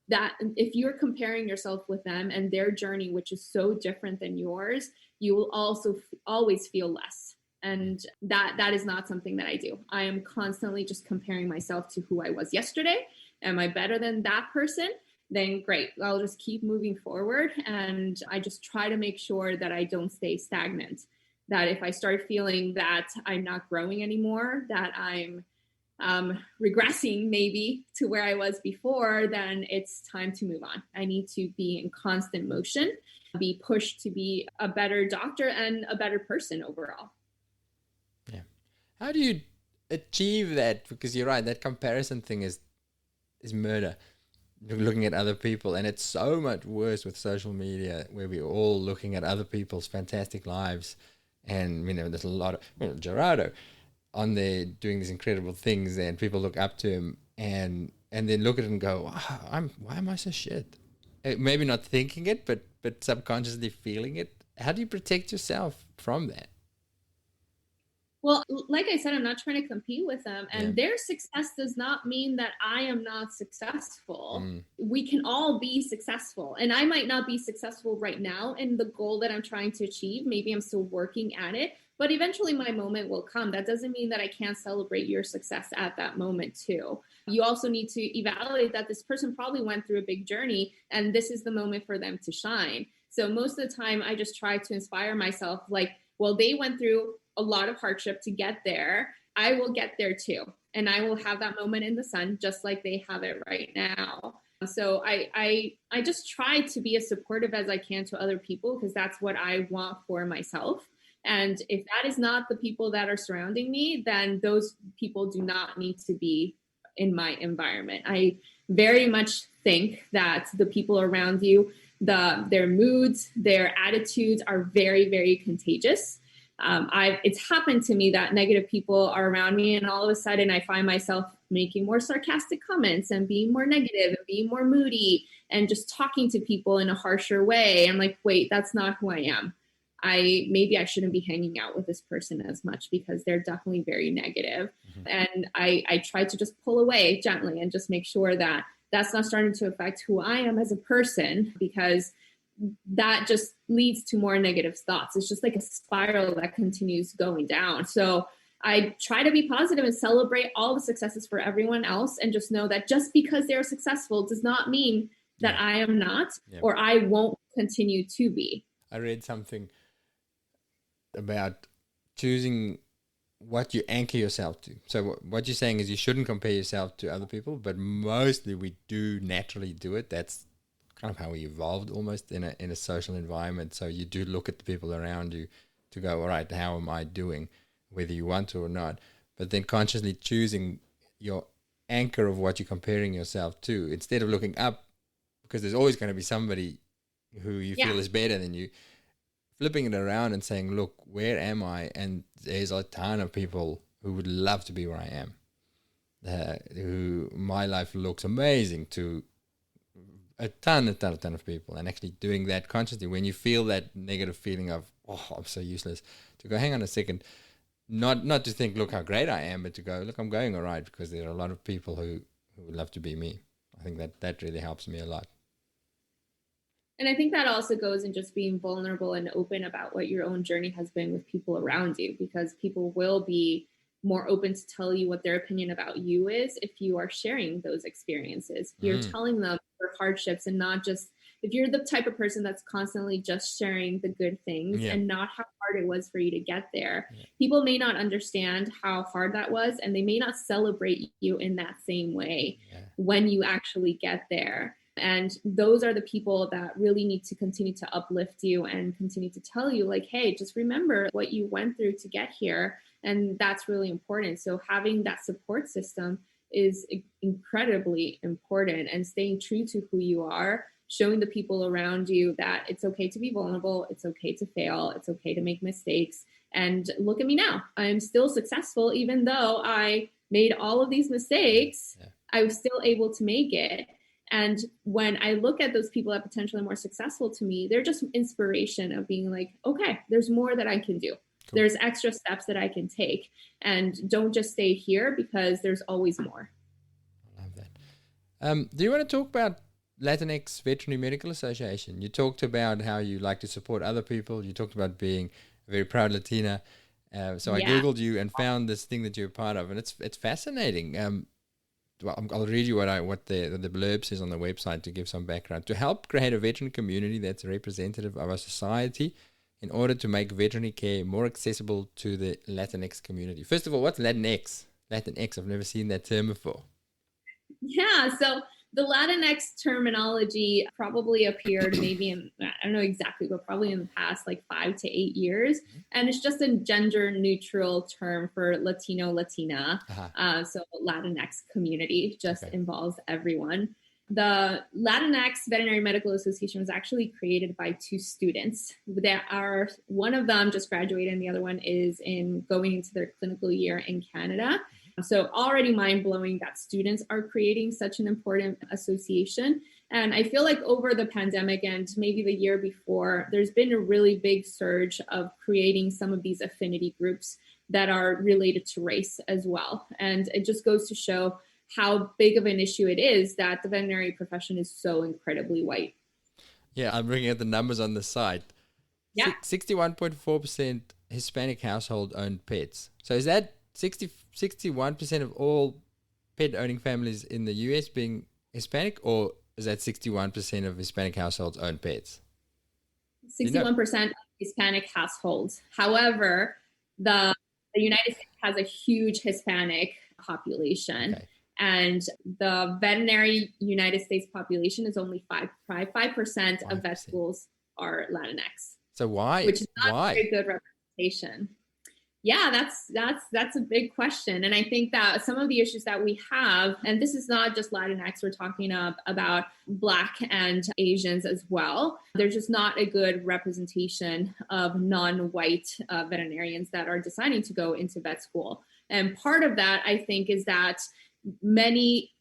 that if you're comparing yourself with them and their journey, which is so different than yours, you will also always feel less. And that is not something that I do. I am constantly just comparing myself to who I was yesterday. Am I better than that person? Then great, I'll just keep moving forward. And I just try to make sure that I don't stay stagnant. That if I start feeling that I'm not growing anymore, that I'm regressing maybe to where I was before, then it's time to move on. I need to be in constant motion, be pushed to be a better doctor and a better person overall. Yeah. How do you achieve that? Because you're right, that comparison thing is murder. Looking at other people, and it's so much worse with social media, where we're all looking at other people's fantastic lives. And there's a lot of Gerardo on there doing these incredible things, and people look up to him and then look at it and go, why am I so shit? Maybe not thinking it, but subconsciously feeling it. How do you protect yourself from that? Well, like I said, I'm not trying to compete with them, and their success does not mean that I am not successful. We can all be successful, and I might not be successful right now in the goal that I'm trying to achieve. Maybe I'm still working at it, but eventually my moment will come. That doesn't mean that I can't celebrate your success at that moment too. You also need to evaluate that this person probably went through a big journey, and this is the moment for them to shine. So most of the time I just try to inspire myself, like, well, they went through a lot of hardship to get there. I will get there too. And I will have that moment in the sun, just like they have it right now. So I just try to be as supportive as I can to other people, because that's what I want for myself. And if that is not the people that are surrounding me, then those people do not need to be in my environment. I very much think that the people around you, their moods, their attitudes are very, very contagious. It's happened to me that negative people are around me, and all of a sudden I find myself making more sarcastic comments and being more negative and being more moody and just talking to people in a harsher way. I'm like, wait, that's not who I am. Maybe I shouldn't be hanging out with this person as much, because they're definitely very negative. And I try to just pull away gently and just make sure that that's not starting to affect who I am as a person, because that just leads to more negative thoughts. It's just like a spiral that continues going down. So I try to be positive and celebrate all the successes for everyone else, and just know that just because they're successful does not mean that I am not, or I won't continue to be. I read something about choosing what you anchor yourself to. So what you're saying is you shouldn't compare yourself to other people, but mostly we do naturally do it. That's kind of how we evolved almost in a social environment. So you do look at the people around you to go, all right, how am I doing, whether you want to or not? But then consciously choosing your anchor of what you're comparing yourself to, instead of looking up, because there's always going to be somebody who you feel is better than you, flipping it around and saying, look, where am I? And there's a ton of people who would love to be where I am, who my life looks amazing to a ton of people. And actually doing that consciously, when you feel that negative feeling of, oh, I'm so useless, to go, hang on a second, not to think, look how great I am, but to go, look, I'm going all right, because there are a lot of people who would love to be me. I think that really helps me a lot. And I think that also goes in just being vulnerable and open about what your own journey has been with people around you, because people will be more open to tell you what their opinion about you is if you are sharing those experiences. You're telling them your hardships and not just if you're the type of person that's constantly just sharing the good things and not how hard it was for you to get there, people may not understand how hard that was, and they may not celebrate you in that same way when you actually get there. And those are the people that really need to continue to uplift you and continue to tell you, like, hey, just remember what you went through to get here. And that's really important. So having that support system is incredibly important, and staying true to who you are, showing the people around you that it's okay to be vulnerable, it's okay to fail, it's okay to make mistakes. And look at me now. I'm still successful, even though I made all of these mistakes, I was still able to make it. And when I look at those people that are potentially more successful to me, they're just inspiration of being like, okay, there's more that I can do. Cool. There's extra steps that I can take, and don't just stay here, because there's always more. I love that. Do you want to talk about Latinx Veterinary Medical Association? You talked about how you like to support other people. You talked about being a very proud Latina. So I Googled you and found this thing that you're part of, and it's fascinating. I'll read you what the blurb says on the website to give some background. To help create a veterinary community that's representative of our society in order to make veterinary care more accessible to the Latinx community. First of all, what's Latinx? Latinx, I've never seen that term before. Yeah, so the Latinx terminology probably appeared maybe in, I don't know exactly, but probably in the past like 5 to 8 years. And it's just a gender neutral term for Latino, Latina. So Latinx community just involves everyone. The Latinx Veterinary Medical Association was actually created by 2 students. One of them just graduated and the other one is going into their clinical year in Canada. So already mind-blowing that students are creating such an important association. And I feel like over the pandemic and maybe the year before, there's been a really big surge of creating some of these affinity groups that are related to race as well. And it just goes to show how big of an issue it is that the veterinary profession is so incredibly white. Yeah, I'm bringing out the numbers on the site. 61.4% Hispanic household own pets. So is that 61% of all pet owning families in the US being Hispanic, or is that 61% of Hispanic households own pets? 61% of Hispanic households. However, the United States has a huge Hispanic population. And the veterinary United States population is only 5% of vet schools are Latinx. So why? Which is not a very good representation. Yeah, that's a big question. And I think that some of the issues that we have, and this is not just Latinx, we're talking about Black and Asians as well. There's just not a good representation of non-white veterinarians that are deciding to go into vet school. And part of that, I think, is that many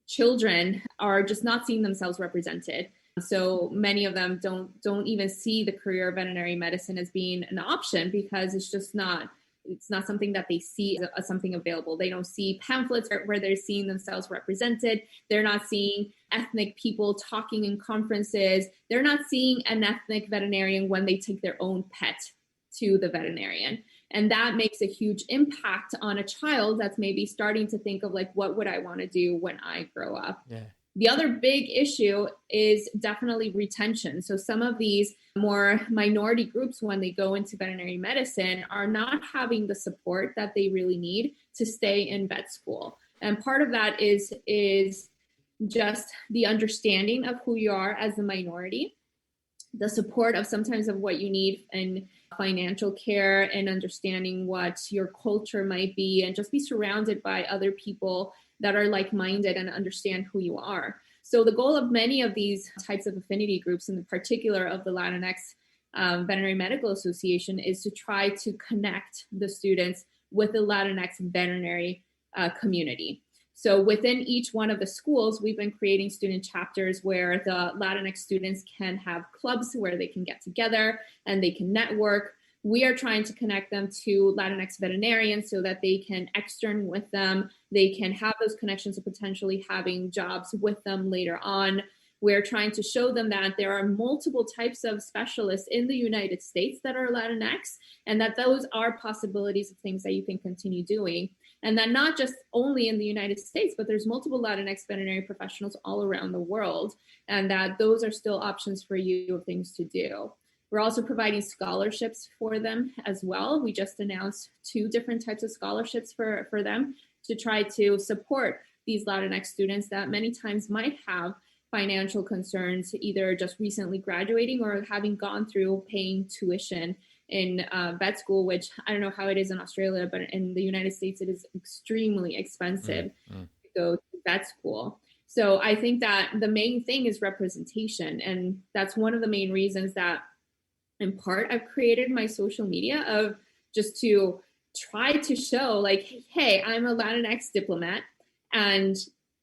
children are just not seeing themselves represented. So many of them don't even see the career of veterinary medicine as being an option, because it's not something that they see as something available. They don't see pamphlets where they're seeing themselves represented. They're not seeing ethnic people talking in conferences. They're not seeing an ethnic veterinarian when they take their own pet to the veterinarian. And that makes a huge impact on a child that's maybe starting to think of like, what would I want to do when I grow up? Yeah. The other big issue is definitely retention. So some of these more minority groups, when they go into veterinary medicine, are not having the support that they really need to stay in vet school. And part of that is just the understanding of who you are as a minority, the support of sometimes of what you need in financial care, and understanding what your culture might be, and just be surrounded by other people that are like-minded and understand who you are. So the goal of many of these types of affinity groups, in particular of the Latinx Veterinary Medical Association, is to try to connect the students with the Latinx veterinary community. So within each one of the schools, we've been creating student chapters where the Latinx students can have clubs where they can get together and they can network. We are trying to connect them to Latinx veterinarians so that they can extern with them. They can have those connections of potentially having jobs with them later on. we're trying to show them that there are multiple types of specialists in the United States that are Latinx, and that those are possibilities of things that you can continue doing. And that not just only in the United States, but there's multiple Latinx veterinary professionals all around the world, and that those are still options for you of things to do. We're also providing scholarships for them as well. We just announced 2 different types of scholarships for them to try to support these Latinx students that many times might have financial concerns, either just recently graduating or having gone through paying tuition in vet school, which I don't know how it is in Australia, but in the United States, it is extremely expensive to go to vet school. So I think that the main thing is representation. And that's one of the main reasons that, in part, I've created my social media, of just to try to show like, hey, I'm a Latinx diplomat, and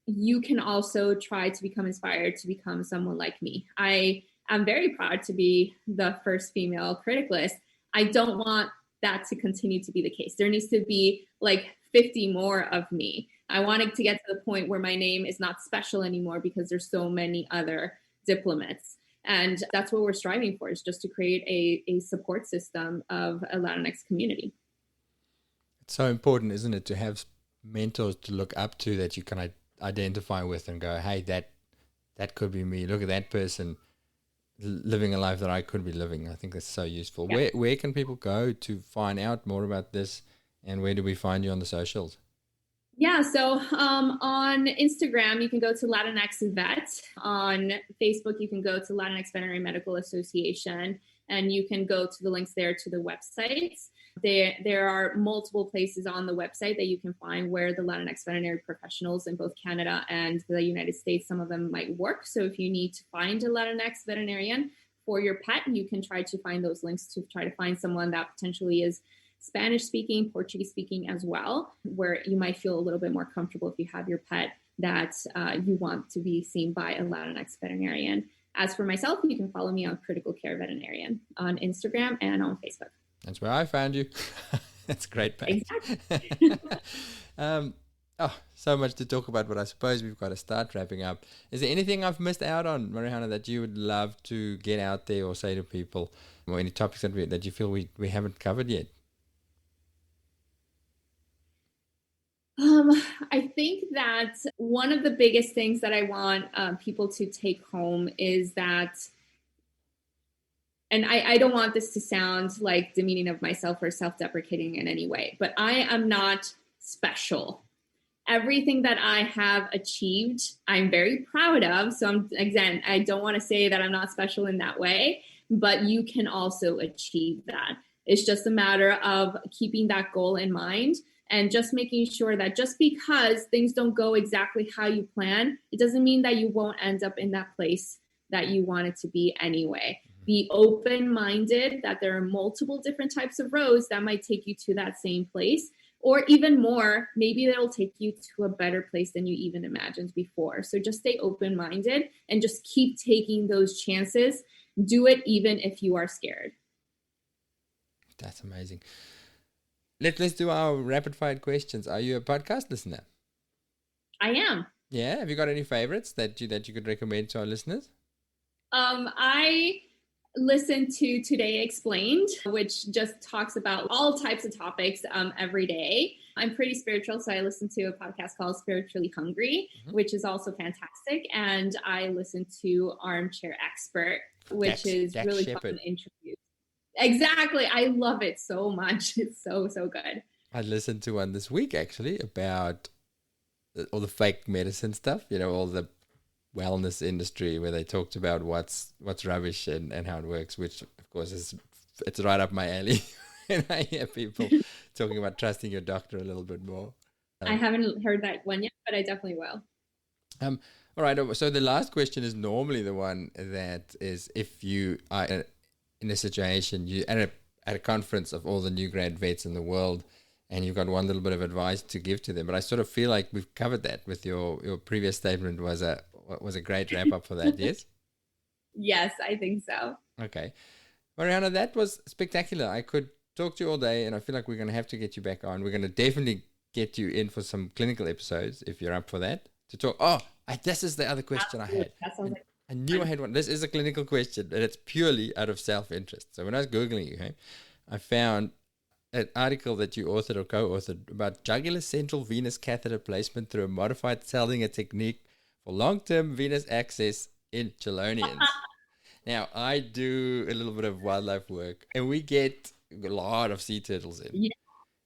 you can also try to become inspired to become someone like me. I am very proud to be the first female criticalist. I don't want that to continue to be the case. There needs to be like 50 more of me. I wanted to get to the point where my name is not special anymore because there's so many other diplomats. And that's what we're striving for, is just to create a support system of a Latinx community. It's so important, isn't it, to have mentors to look up to that you can identify with and go, hey, that could be me. Look at that person living a life that I could be living. I think that's so useful. Yeah. Where can people go to find out more about this, and where do we find you on the socials? Yeah, so on Instagram, you can go to Latinx Vet. On Facebook, you can go to Latinx Veterinary Medical Association, and you can go to the links there to the websites. There are multiple places on the website that you can find where the Latinx veterinary professionals in both Canada and the United States, some of them might work. So if you need to find a Latinx veterinarian for your pet, you can try to find those links to try to find someone that potentially is Spanish speaking, Portuguese speaking as well, where you might feel a little bit more comfortable if you have your pet that you want to be seen by a Latinx veterinarian. As for myself, you can follow me on Critical Care Veterinarian on Instagram and on Facebook. That's where I found you. That's a great page. Exactly. So much to talk about, but I suppose we've got to start wrapping up. Is there anything I've missed out on, Mariana, that you would love to get out there or say to people, or any topics that you feel we haven't covered yet? I think that one of the biggest things that I want people to take home is that, and I don't want this to sound like demeaning of myself or self-deprecating in any way, but I am not special. Everything that I have achieved, I'm very proud of. So I don't want to say that I'm not special in that way, but you can also achieve that. It's just a matter of keeping that goal in mind and just making sure that just because things don't go exactly how you plan, it doesn't mean that you won't end up in that place that you want it to be anyway. Be open-minded that there are multiple different types of roads that might take you to that same place, or even more, maybe they'll take you to a better place than you even imagined before. So just stay open-minded and just keep taking those chances. Do it even if you are scared. That's amazing. Let's do our rapid-fire questions. Are you a podcast listener? I am. Yeah? Have you got any favorites that you could recommend to our listeners? I listen to Today Explained, which just talks about all types of topics every day. I'm pretty spiritual, so I listen to a podcast called Spiritually Hungry, which is also fantastic. And I listen to Armchair Expert, which is Dax really Shepherd. Fun interviews. Exactly. I love it so much. It's so good. I listened to one this week, actually, about all the fake medicine stuff, all the wellness industry, where they talked about what's rubbish and how it works, which of course it's right up my alley. And I hear people talking about trusting your doctor a little bit more. I haven't heard that one yet, but I definitely will. All right. So the last question is normally the one that is, if you are in a situation, you at a conference of all the new grad vets in the world, and you've got one little bit of advice to give to them. But I sort of feel like we've covered that with your previous statement was a great wrap up for that. Yes? Yes, I think so. Okay. Mariana, that was spectacular. I could talk to you all day, and I feel like we're going to have to get you back on. We're going to definitely get you in for some clinical episodes if you're up for that. To talk. This is the other question I had. That sounds like I knew I had one. This is a clinical question, and it's purely out of self-interest. So when I was Googling you, I found an article that you authored or co-authored about jugular central venous catheter placement through a modified Seldinger technique for long-term venous access in Chelonians. Now, I do a little bit of wildlife work, and we get a lot of sea turtles in. Yeah.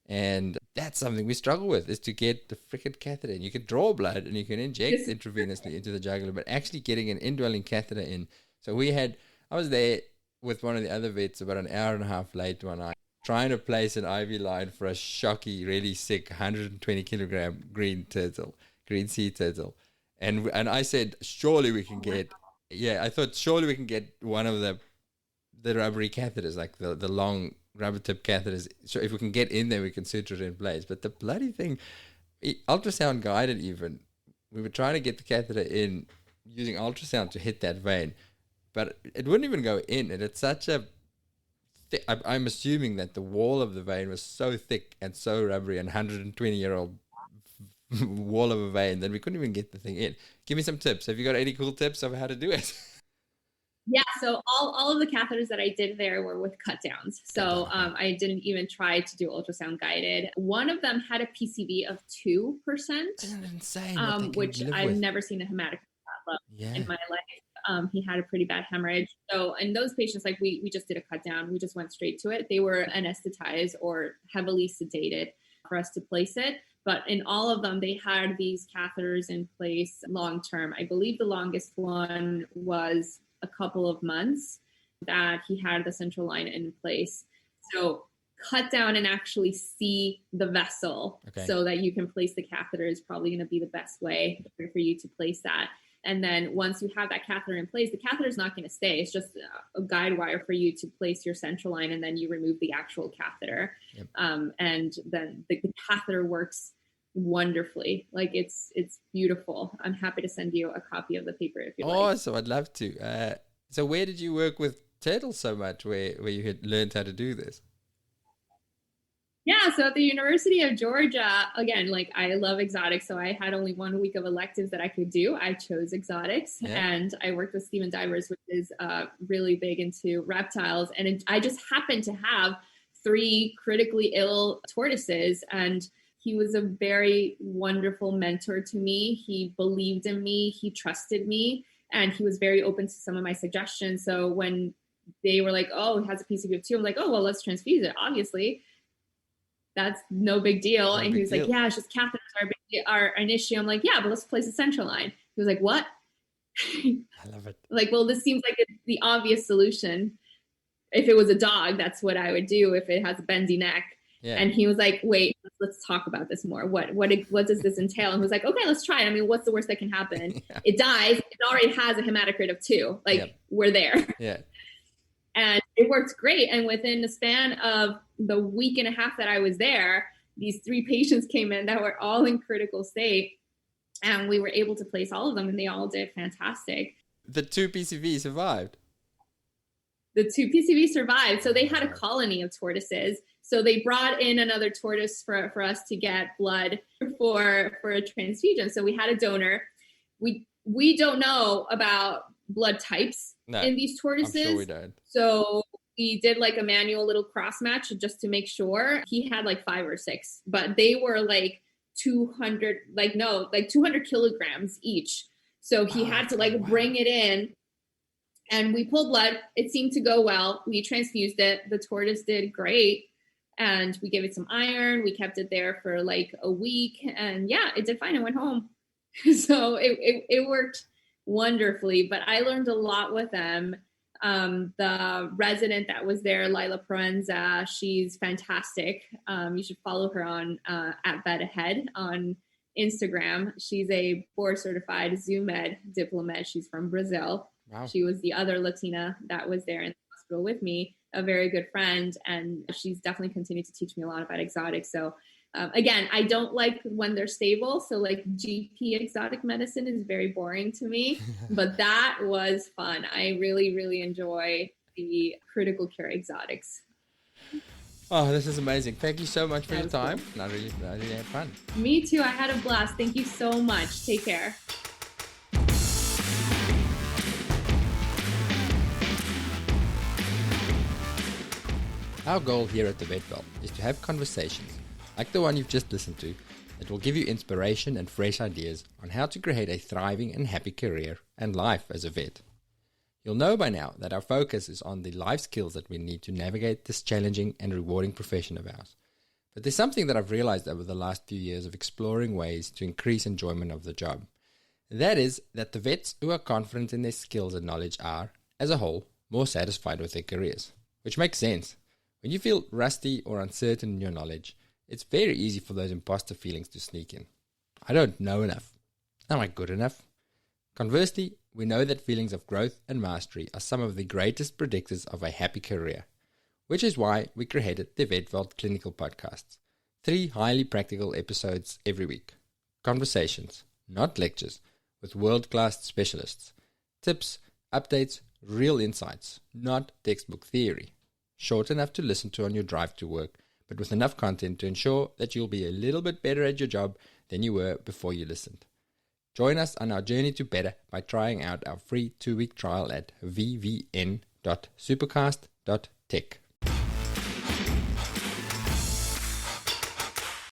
And that's something we struggle with, is to get the frickin' catheter in. You can draw blood and you can inject intravenously into the jugular, but actually getting an indwelling catheter in. So I was there with one of the other vets about an hour and a half late one night, trying to place an IV line for a shocky, really sick 120 kilogram green sea turtle. And I said, surely we can get, I thought surely we can get one of the rubbery catheters, like the long rubber tip catheters. So if we can get in there, we can suture it in place. But the bloody thing, ultrasound guided even, we were trying to get the catheter in using ultrasound to hit that vein, but it wouldn't even go in. And it's such a, I'm assuming that the wall of the vein was so thick and so rubbery and 120-year-old wall of a vein that we couldn't even get the thing in. Give me some tips. Have you got any cool tips of how to do it? Yeah, so all of the catheters that I did there were with cut downs. So I didn't even try to do ultrasound guided. One of them had a PCV of 2%, insane, which I've never seen a hematocrit in my life. He had a pretty bad hemorrhage. So in those patients, like we just did a cut down. We just went straight to it. They were anesthetized or heavily sedated for us to place it. But in all of them, they had these catheters in place long term. I believe the longest one was a couple of months that he had the central line in place. So cut down and actually see the vessel so that you can place the catheter is probably going to be the best way for you to place that. And then once you have that catheter in place, the catheter is not going to stay. It's just a guide wire for you to place your central line, and then you remove the actual catheter. Yep. And then the catheter works wonderfully. Like it's beautiful. I'm happy to send you a copy of the paper if you like. Awesome, I'd love to. So where did you work with turtles so much where you had learned how to do this? Yeah, so at the University of Georgia, again, like I love exotics, so I had only 1 week of electives that I could do. I chose exotics, and I worked with Steven Divers, which is really big into reptiles. And I just happened to have 3 critically ill tortoises, and he was a very wonderful mentor to me. He believed in me, he trusted me, and he was very open to some of my suggestions. So when they were like, oh, it has a PCV of 2, I'm like, oh, well, let's transfuse it, obviously. That's no big deal. And he was like, yeah, it's just catheters are an issue. I'm like, yeah, but let's place a central line. He was like, what? I love it. Like, well, this seems like the obvious solution. If it was a dog, that's what I would do if it has a bendy neck. Yeah. And he was like, wait, let's talk about this more. What does this entail? And he was like, okay, let's try it. I mean, what's the worst that can happen? Yeah. It dies. It already has a hematocrit of 2. Like, we're there. Yeah. And it worked great. And within the span of the week and a half that I was there, these 3 patients came in that were all in critical state. And we were able to place all of them, and they all did fantastic. The 2 PCV survived. The 2 PCV survived. So they had a colony of tortoises. So they brought in another tortoise for us to get blood for a transfusion. So we had a donor. We don't know about blood types in these tortoises. I'm sure we don't. So we did like a manual little cross match just to make sure. He had like 5 or 6, but they were like 200 kilograms each. So he had to bring it in, and we pulled blood. It seemed to go well. We transfused it. The tortoise did great. And we gave it some iron. We kept it there for like a week, and it did fine. It went home. So it worked wonderfully, but I learned a lot with them. The resident that was there, Lila Proenza, she's fantastic. You should follow her on at Vet Ahead on Instagram. She's a board certified ZooMed diplomat. She's from Brazil. Wow. She was the other Latina that was there in the hospital with me, a very good friend, and she's definitely continued to teach me a lot about exotics. So again, I don't like when they're stable. So like GP exotic medicine is very boring to me, but that was fun. I really, really enjoy the critical care exotics. Oh, this is amazing. Thank you so much for your time. Cool. I really had fun. Me too. I had a blast. Thank you so much. Take care. Our goal here at the Vet Vault is to have conversations, like the one you've just listened to, that will give you inspiration and fresh ideas on how to create a thriving and happy career and life as a vet. You'll know by now that our focus is on the life skills that we need to navigate this challenging and rewarding profession of ours. But there's something that I've realized over the last few years of exploring ways to increase enjoyment of the job. That is that the vets who are confident in their skills and knowledge are, as a whole, more satisfied with their careers. Which makes sense. When you feel rusty or uncertain in your knowledge, it's very easy for those imposter feelings to sneak in. I don't know enough. Am I good enough? Conversely, we know that feelings of growth and mastery are some of the greatest predictors of a happy career, which is why we created the Vet Vault Clinical Podcasts. 3 highly practical episodes every week. Conversations, not lectures, with world-class specialists. Tips, updates, real insights, not textbook theory. Short enough to listen to on your drive to work, but with enough content to ensure that you'll be a little bit better at your job than you were before you listened. Join us on our journey to better by trying out our free 2-week trial at vvn.supercast.tech.